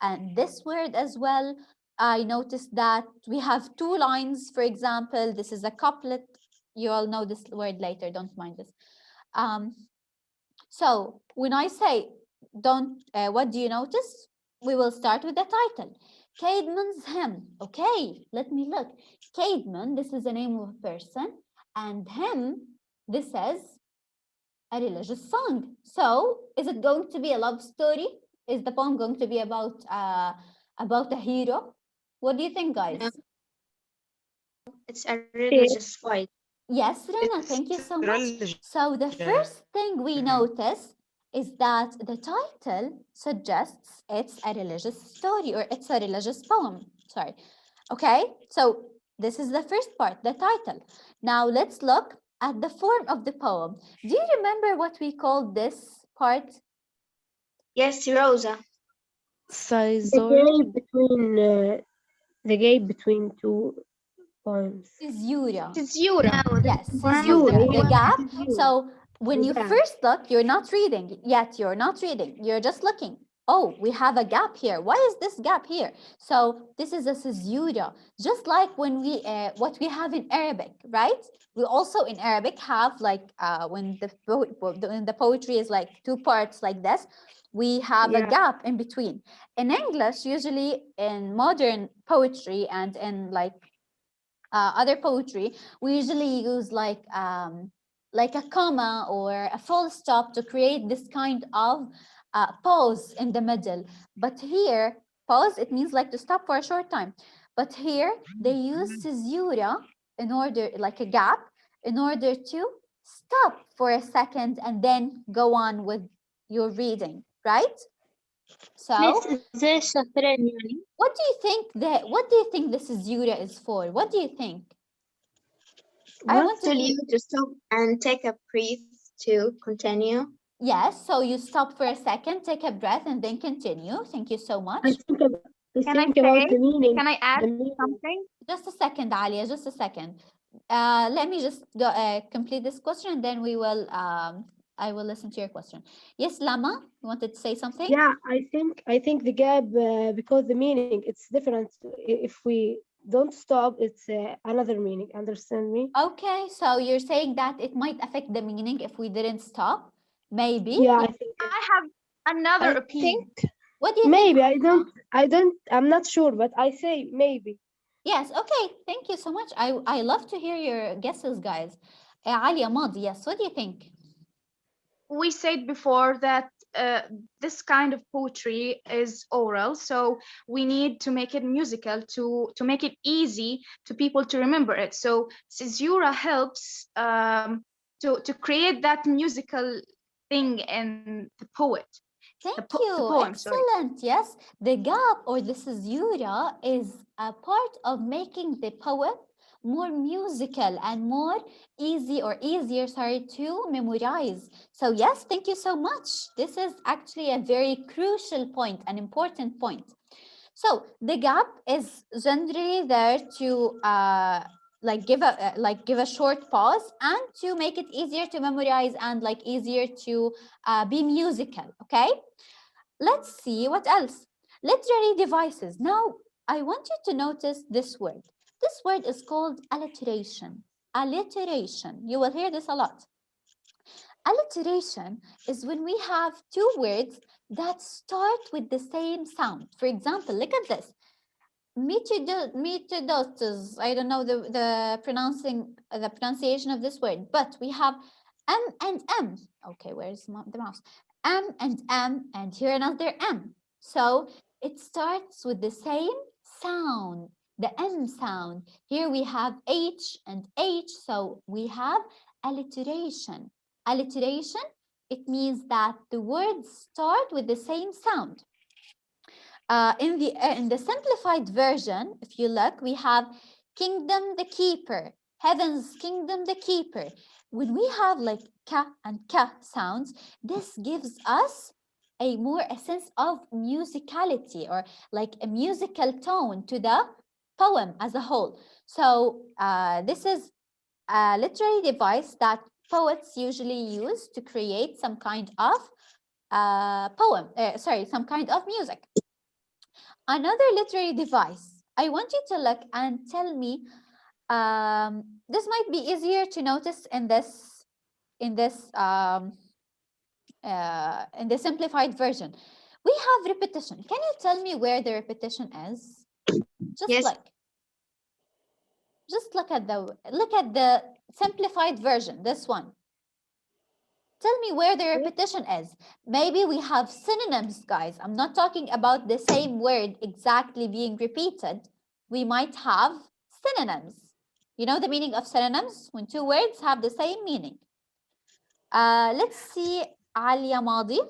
and this word as well. I noticed that we have two lines, for example, this is a couplet. You all know this word later, don't mind this. So when I say, what do you notice? We will start with the title. Caedmon's hymn. Okay, let me look. Caedmon, this is the name of a person, and hymn, this is a religious song. So is it going to be a love story? Is the poem going to be about a hero? What do you think, guys? It's a religious fight. Yes, Rana, thank you so much. So the first thing we notice is that the title suggests it's a religious story or it's a religious poem. Sorry. Okay, so this is the first part, the title. Now let's look at the form of the poem. Do you remember what we called this part? Yes, Rosa. The gap between two poems. Caesura. Caesura. Yes, Caesura. the gap. Caesura. So when you The gap. first look, you're not reading yet. You're not reading. You're just looking. Oh, we have a gap here. Why is this gap here? So this is a caesura. Just like when we what we have in Arabic, right? We also in Arabic have like when the poetry is like two parts like this, we have a gap in between. In English, usually in modern poetry and in like other poetry, we usually use like a comma or a full stop to create this kind of pause in the middle. But here, pause, it means like to stop for a short time. But here, they use caesura in order, like a gap, in order to stop for a second and then go on with your reading, right? So what do you think this Zura is for? What do you think? I want tell you to stop and take a breath to continue. Yes, so you stop for a second, take a breath, and then continue. Thank you so much. Can I say? Can I add something? Just a second, Alia, just a second. Let me just go, complete this question, and then we will. I will listen to your question. Yes, Lama, you wanted to say something? Yeah, I think the gap because the meaning it's different. If we don't stop, it's another meaning. Understand me? Okay, so you're saying that it might affect the meaning if we didn't stop. Maybe. Yeah, I have another opinion. What do you maybe think? I'm not sure, but I say maybe. Yes, okay. Thank you so much. I love to hear your guesses, guys. Alia Madi, yes, what do you think? We said before that this kind of poetry is oral, so we need to make it musical to make it easy to people to remember it. So Caesura helps to create that musical thing in the poet. Thank you. Excellent. Yes, the gap or the caesura is a part of making the poem more musical and more easier, to memorize. So yes, thank you so much. This is actually a very crucial point, an important point. So the gap is generally there to give a short pause and to make it easier to memorize and easier to be musical. Okay, let's see what else. Literary devices. Now I want you to notice this word. This word is called alliteration. Alliteration. You will hear this a lot. Alliteration is when we have two words that start with the same sound. For example, look at this. Metidotes. I don't know the pronunciation of this word, but we have M and M. Okay, where's the mouse? M and M, and here another M. So it starts with the same sound, the M sound. Here we have H and H, so we have alliteration. Alliteration, it means that the words start with the same sound. In the simplified version, if you look, we have kingdom the keeper, heaven's kingdom the keeper. When we have like ka and ka sounds, this gives us a sense of musicality or like a musical tone to the poem as a whole. So this is a literary device that poets usually use to create some kind of some kind of music. Another literary device. I want you to look and tell me. This might be easier to notice in the simplified version. We have repetition. Can you tell me where the repetition is? Just look at the simplified version. This one. Tell me where the repetition is. Maybe we have synonyms, guys. I'm not talking about the same word exactly being repeated. We might have synonyms. You know the meaning of synonyms? When two words have the same meaning. Let's see, Alia Madi.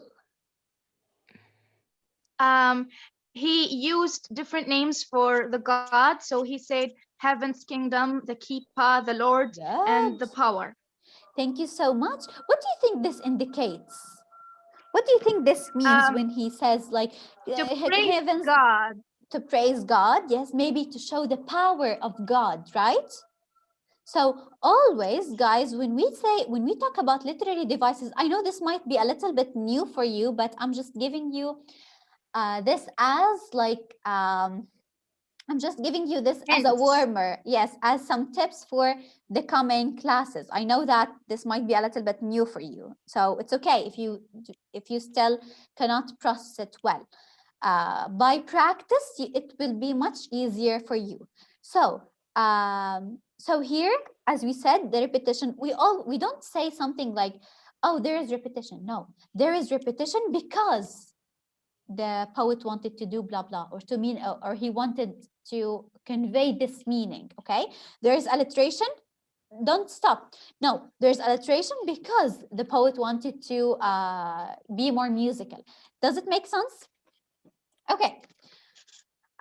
He used different names for the God. So he said heaven's kingdom, the keeper, the Lord, and the power. Thank you so much. What do you think this indicates? What do you think this means when he says like to praise God? To praise God, yes, maybe to show the power of God, right? So always, guys, when we talk about literary devices, I know this might be a little bit new for you, but I'm just giving you this as like I'm just giving you this as a warmer, yes, as some tips for the coming classes. I know that this might be a little bit new for you, so it's okay if you still cannot process it well. By practice, it will be much easier for you. So, so here, as we said, the repetition. We don't say something like, "Oh, there is repetition." No, there is repetition because the poet wanted to do blah blah, or to mean, or he wanted to convey this meaning. Okay, there is alliteration don't stop. No, there's alliteration because the poet wanted to be more musical. Does it make sense? Okay.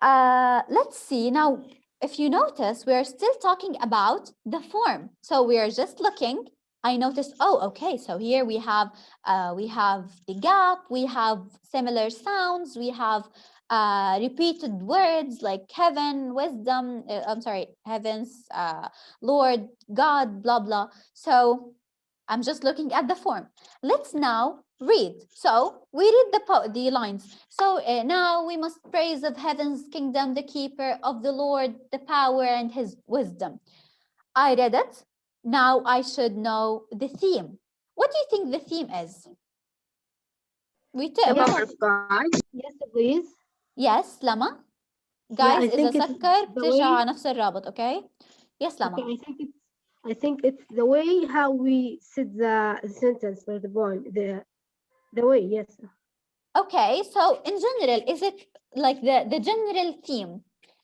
Let's see now. If you notice, we are still talking about the form. So we are just looking. I noticed, oh, okay, so here we have the gap, we have similar sounds, we have repeated words like heaven, wisdom, I'm sorry, heavens, Lord, God, blah, blah. So I'm just looking at the form. Let's now read. So we read the lines. So now we must praise of heaven's kingdom, the keeper of the Lord, the power and his wisdom. I read it. Now I should know the theme. What do you think the theme is? We The tell. power of God. Yes, please. Yes, لما. Yeah, Guys, I إذا think it's سكر the بترجع way. على نفس الرابط, okay? Yes, لما. Okay, I think it's the way how we said the sentence or the poem. The way, yes. Okay, so in general, is it like the general theme?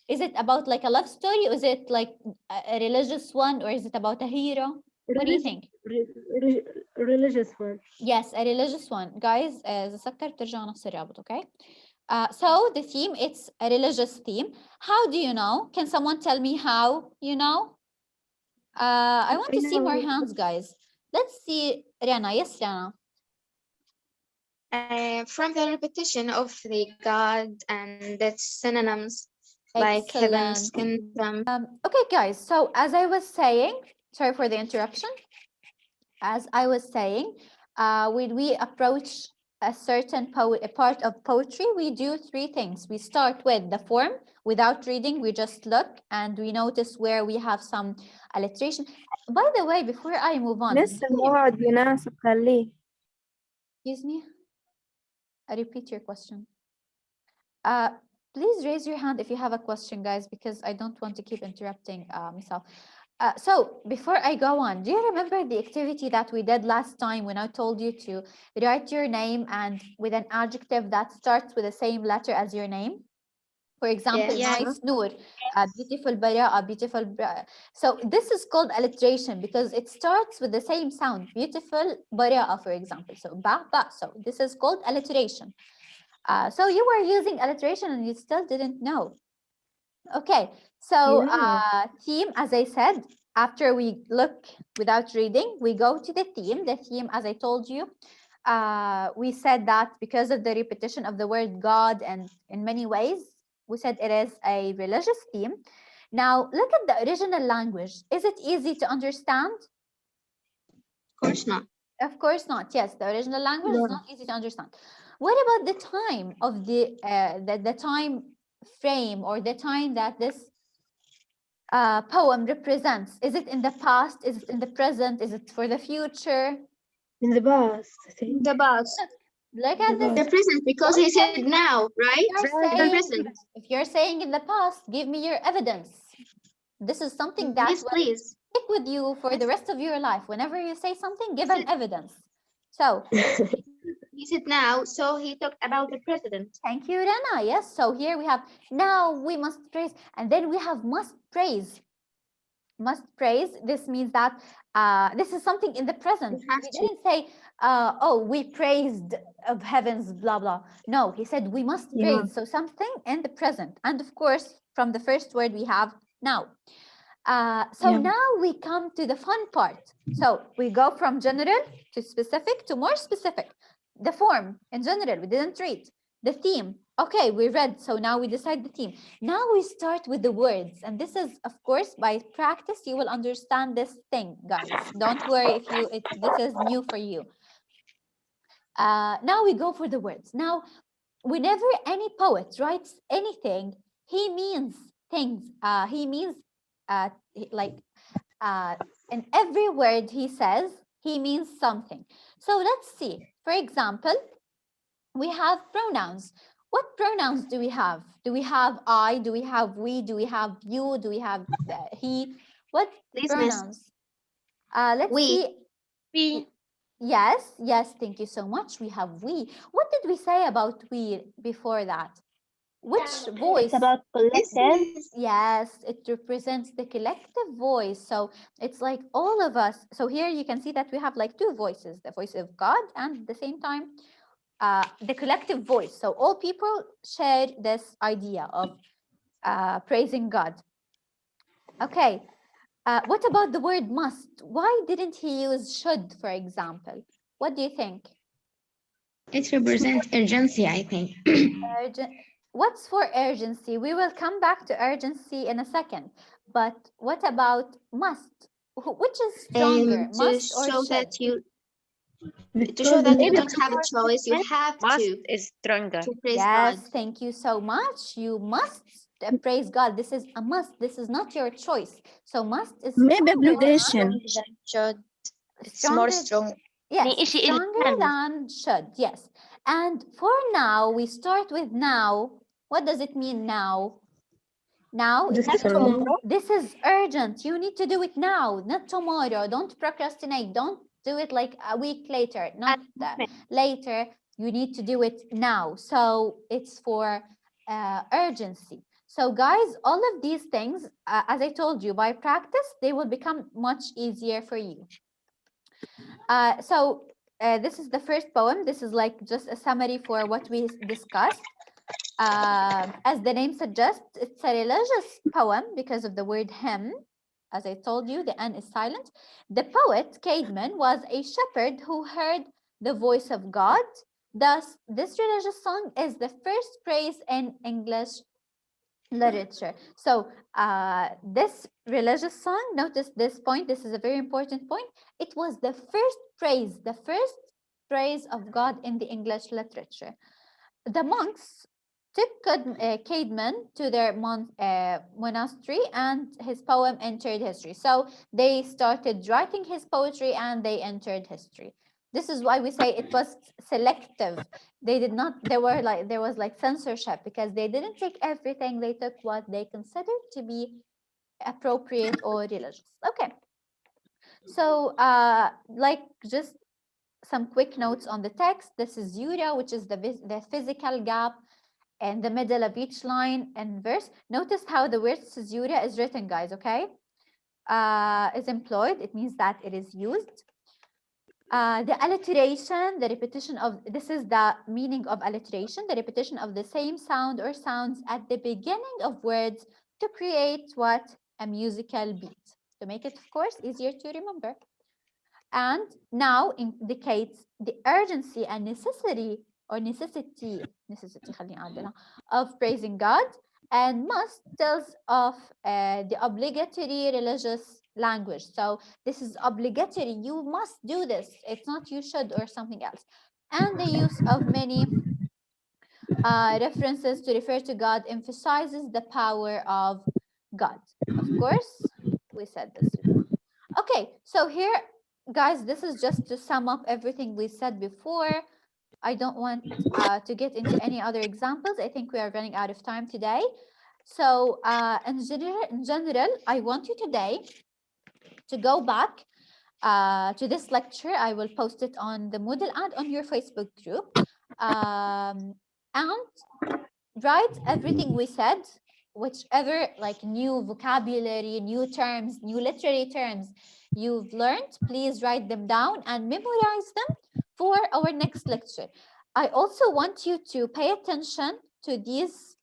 Is it about like a love story, or is it like a religious one, or is it about a hero? What do you think? Religious one. Yes, a religious one. Guys, إذا سكر بترجع نفس الرابط, okay? So the theme, it's a religious theme. How do you know? Can someone tell me how you know? I want to see more hands, guys. Let's see, Rihanna. Yes, Rihanna. From the repetition of the God and its synonyms like heaven's kingdom. Okay, guys. So as I was saying, sorry for the interruption. As I was saying, when we approach a certain part of poetry, we do three things. We start with the form. Without reading, we just look and we notice where we have some alliteration. By the way, before I move on, لسه الموعد يناسب خليه. excuse me, I repeat your question. Please raise your hand if you have a question, guys, because I don't want to keep interrupting myself. So before I go on, do you remember the activity that we did last time when I told you to write your name and with an adjective that starts with the same letter as your name? For example, Yes. nice Noor, beautiful Bara, beautiful. So this is called alliteration because it starts with the same sound. Beautiful Bara, for example. So ba ba. So this is called alliteration. So you were using alliteration and you still didn't know. Okay, so theme, as I said, after we look without reading, we go to the theme. The theme, as I told you, we said that because of the repetition of the word God and in many ways, we said it is a religious theme. Now, look at the original language. Is it easy to understand? Of course not. Of course not. Yes, the original language is not easy to understand. What about the time of the time frame or the time that this poem represents? Is it in the past? Is it in the present? Is it for the future? In the past, I think. The past. Look at this. The present, because he said now, right? The present. If you're saying in the past, give me your evidence. This is something that Yes, will please. stick with you for the rest of your life. Whenever you say something, give an evidence. So he said now, so he talked about the president. Thank you, Rana. Yes, so here we have now we must praise, and then we have must praise. Must praise. This means that this is something in the present. He didn't say, oh, we praised of heavens, blah, blah. No, he said we must praise. So something in the present. And of course, from the first word we have now. Now we come to the fun part. So we go from general to specific to more specific. The form in general, we didn't read. The theme, okay, we read, so now we decide the theme. Now we start with the words, and this is, of course, by practice, you will understand this thing, guys. Don't worry if this is new for you. Now we go for the words. Now, whenever any poet writes anything, he means things. He means in every word he says, he means something. So let's see. For example, we have pronouns. What pronouns do we have? Do we have I? Do we have we? Do we have you? Do we have he? What pronouns? Let's see. We. Yes, thank you so much. We have we. What did we say about we before that? Which voice? It's about collective. Yes, it represents the collective voice. So it's like all of us. So here you can see that we have like two voices, the voice of God and at the same time the collective voice. So all people share this idea of praising God. Okay, what about the word must? Why didn't he use should, for example? What do you think? It represents urgency, I think. What's for urgency? We will come back to urgency in a second. But what about must? Which is stronger, To must or show should? that you don't have a choice, you have Must to is stronger. praise Yes, God. thank you so much. You must praise God. This is a must. This is not your choice. So must is Maybe stronger than obligation. Should. It's more Stronger- strong. Yes, stronger than should. Yes. And for now, we start with now. What does it mean now? Now, this is urgent. You need to do it now, not tomorrow. Don't procrastinate. Don't do it like a week later, not later. You need to do it now. So it's for urgency. So guys, all of these things, as I told you, by practice, they will become much easier for you. This is the first poem. This is like just a summary for what we discussed. As the name suggests, it's a religious poem because of the word hymn. As I told you, the N is silent. The poet, Caedmon, was a shepherd who heard the voice of God. Thus, this religious song is the first praise in English literature. So this religious song, notice this point, this is a very important point. It was the first praise of God in the English literature. The monks took Caedmon to their monastery and his poem entered history. So they started writing his poetry and they entered history. This is why we say it was selective. They did not, there was like censorship because they didn't take everything. They took what they considered to be appropriate or religious. Okay. So like just some quick notes on the text. This is Yura, which is the physical gap in the middle of each line and verse. Notice how the word Yura is written, guys, okay? Is employed. It means that it is used. The alliteration, the repetition of, this is the meaning of alliteration, the repetition of the same sound or sounds at the beginning of words to create what? A musical beat. To make it, of course, easier to remember. And now indicates the urgency and necessity of praising God, and must tells of the obligatory religious language. So this is obligatory. You must do this. It's not you should or something else. And the use of many references to refer to God emphasizes the power of God. Of course, we said this before. Okay, so here, guys, this is just to sum up everything we said before. I don't want to get into any other examples. I think we are running out of time today. So in general, I want you today to go back to this lecture. I will post it on the Moodle and on your Facebook group. And write everything we said, whichever like new vocabulary, new terms, new literary terms you've learned, please write them down and memorize them for our next lecture. I also want you to pay attention to these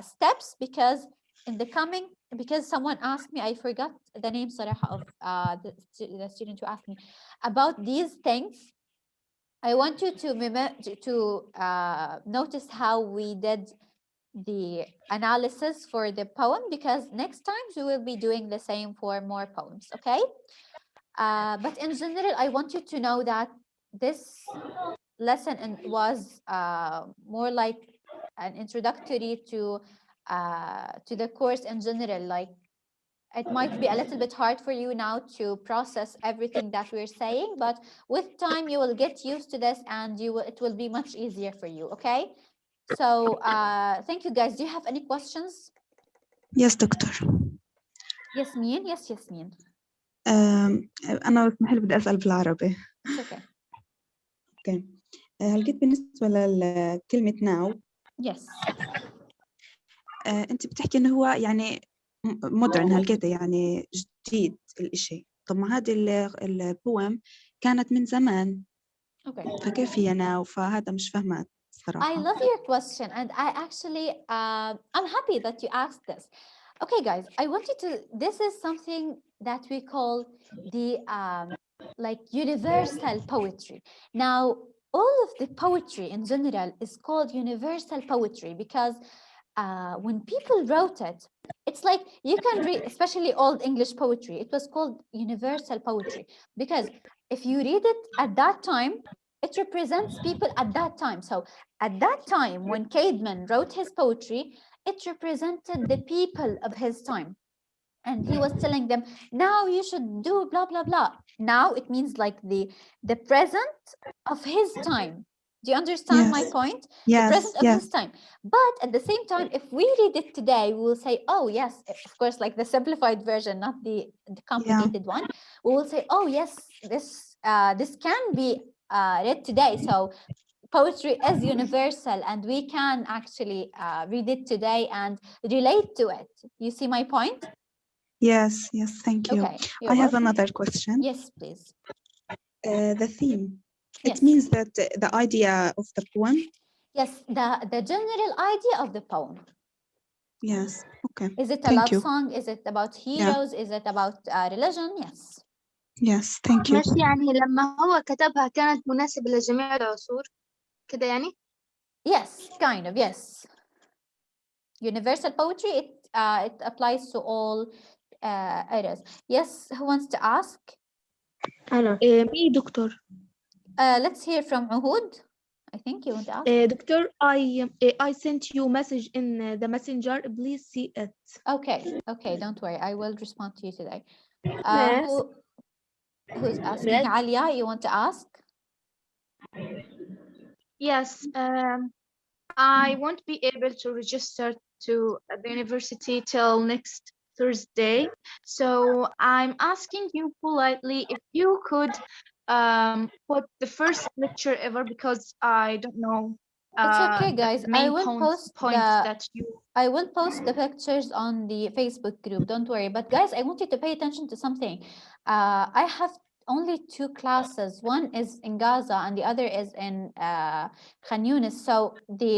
steps because in the coming, because someone asked me, I forgot the name صراحة of the student who asked me about these things. I want you to notice how we did the analysis for the poem, because next time we will be doing the same for more poems, okay? But in general, I want you to know that this lesson was more like an introductory to the course in general. Like it might be a little bit hard for you now to process everything that we're saying, but with time you will get used to this and it will be much easier for you, okay? So thank you guys. Do you have any questions? Yes, doctor. Yasmin. Yes, Yasmin. أنا اسمح لي بدي أسأل بالعربي. It's okay. Okay. هل جيت بالنسبة لكلمة now؟ Yes. أنت بتحكي إنه هو يعني مودرن هالقد يعني جديد الإشي. طب ما هذه البوم كانت من زمان، Okay. فكيف هي now؟ فهذا مش فاهمة I الصراحة. love your question, and I actually, I'm happy that you asked this. Okay, guys, I want you to, this is something that we call the like universal poetry. Now, all of the poetry in general is called universal poetry because when people wrote it, it's like you can read, especially old English poetry, it was called universal poetry because if you read it at that time, it represents people at that time. So at that time, when Caedmon wrote his poetry, it represented the people of his time. And he was telling them, now you should do blah, blah, blah. Now it means like the present of his time. Do you understand my Yes. point? The Yes, present of yes. his time. But at the same time, if we read it today, we will say, oh, yes, of course, like the simplified version, not the complicated one. We will say, oh, yes, this can be read today. So poetry is universal and we can actually read it today and relate to it. You see my point? Yes, yes, thank you. Okay, you're I have welcome. another question. Yes, please. The theme. It Yes. means that the idea of the poem. Yes, the general idea of the poem. Yes, okay. Is it a Thank love you. song? Is it about heroes? Is it about religion? Yes. Yes, thank you. ماشي، يعني لما هو كتبها كانت مناسبة لجميع العصور كده يعني؟ Yes, kind of, yes. Universal poetry, it applies to all eras. Yes, who wants to ask? أنا مي دكتور. Let's hear from Uhud. I think you want to ask. Doctor, I sent you message in the messenger. Please see it. Okay, okay, don't worry. I will respond to you today. Miss. Who's asking? Miss. Alia, you want to ask? Yes, I won't be able to register to the university till next Thursday. So I'm asking you politely if you could put the first lecture ever because I don't know It's okay, the guys. main points that you. I will post the pictures on the Facebook group. Don't worry. But guys, I want you to pay attention to something. I have only 2 classes. One is in Gaza and the other is in Khan Yunis. So the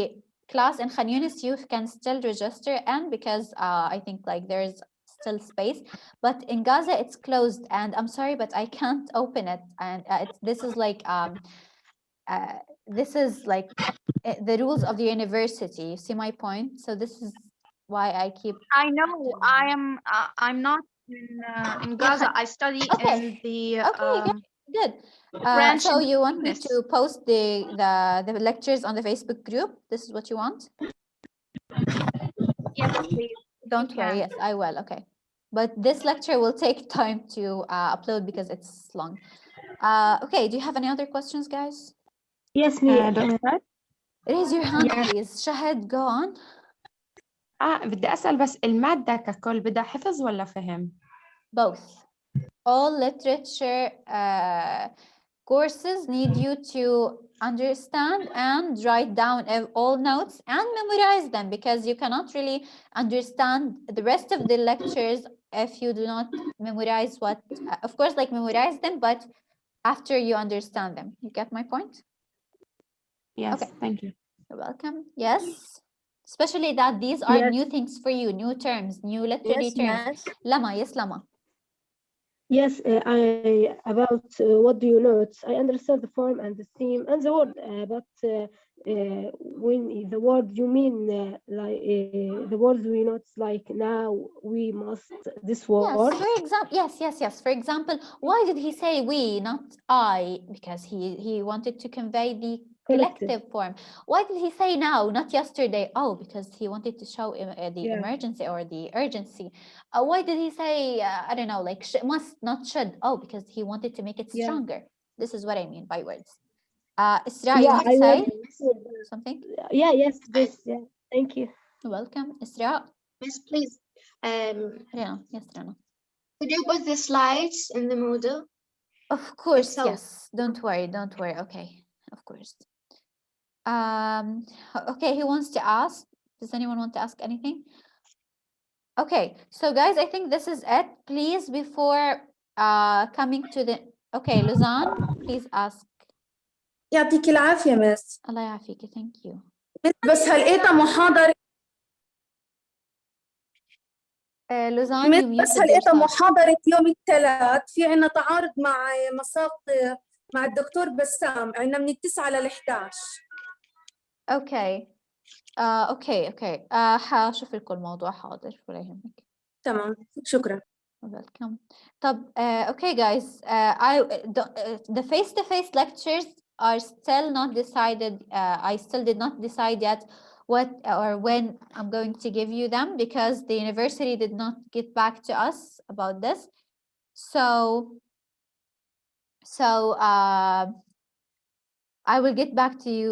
class in Khan Yunis you can still register and because I think like there's still space. But in Gaza it's closed and I'm sorry, but I can't open it. And this is like the rules of the university. You see my point? So this is why I keep. I know I'm not in Gaza. I study in the good. branch So in you want me Tunis. to post the lectures on the Facebook group? This is what you want? Yes, please. Don't worry. Yes, I will. Okay. But this lecture will take time to upload because it's long. Okay. Do you have any other questions, guys? Yes, me. Raise your hand, Yes. please. Shahid, go on. بدي أسأل بس المادة ككل بدها حفظ ولا فهم؟ Both. All literature courses need you to understand and write down all notes and memorize them because you cannot really understand the rest of the lectures if you do not memorize what, of course, like memorize them, but after you understand them. You get my point? Yes, okay. Thank you. You're welcome. Yes. Especially that these are Yes. new things for you, new terms, new literary terms. Yes. Lama, yes, Lama. Yes, about what do you note? I understand the form and the theme and the word, but when the word you mean like the words we note like now we must this word. Yes, for example, yes. For example, why did he say we, not I? Because he wanted to convey the collective form. Why did he say now, not yesterday? Oh, because he wanted to show the emergency or the urgency. Why did he say, I don't know, like must, not should? Oh, because he wanted to make it stronger. This is what I mean by words. Isra, you want to say something? Yes, this, yeah. Thank you. You're welcome. Isra. Miss, please. Rana. Yes, Rana. Could you put the slides in the Moodle? Of course, So- yes. Don't worry. Okay, of course. Okay, he wants to ask. Does anyone want to ask anything? Okay, so guys, I think this is it. Please, before coming to the, okay, Luzanne, please ask. يعطيك العافية مس. الله يعافيك. Thank you. بس هلقيتها محاضرة Luzanne, you بس muted هلقيتها yourself. محاضرة يوم الثلاث في عنا تعارض مع مساق مع الدكتور بسام، عنا من 9 ل 11. Okay. اوكي هشوف لكم الموضوع حاضر ولا يهمك. تمام شكرا. Welcome. طب okay guys, the face-to-face lectures are still not decided. I still did not decide yet what or when I'm going to give you them because the university did not get back to us about this. So I will get back to you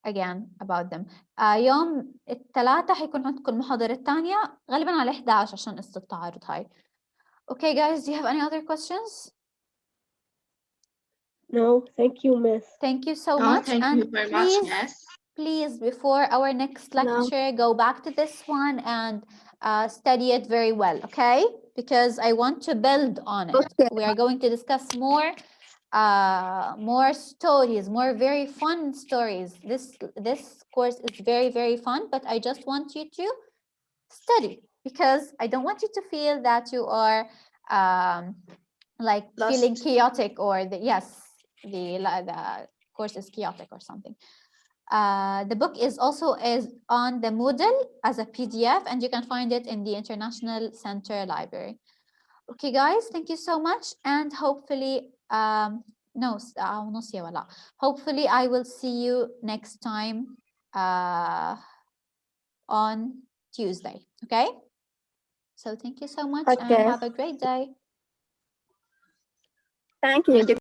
again about them. يوم الثلاثاء حيكون عندكم المحاضرة الثانية غالبا على 11 عشان قصة التعارض هاي. Okay guys, do you have any other questions? No, thank you, Miss. Thank you so No, much. thank And you very much, Miss. please, before our next lecture, go back to this one and study it very well, okay? Because I want to build on it. Okay. We are going to discuss more stories, more very fun stories. This course is very, very fun, but I just want you to study because I don't want you to feel that you are like feeling chaotic or the course is chaotic or something. The book is also on the Moodle as a PDF, and you can find it in the International Center Library. Okay, guys, thank you so much, and hopefully, hopefully I will see you next time on Tuesday. Okay. So thank you so much, and have a great day. Thank you.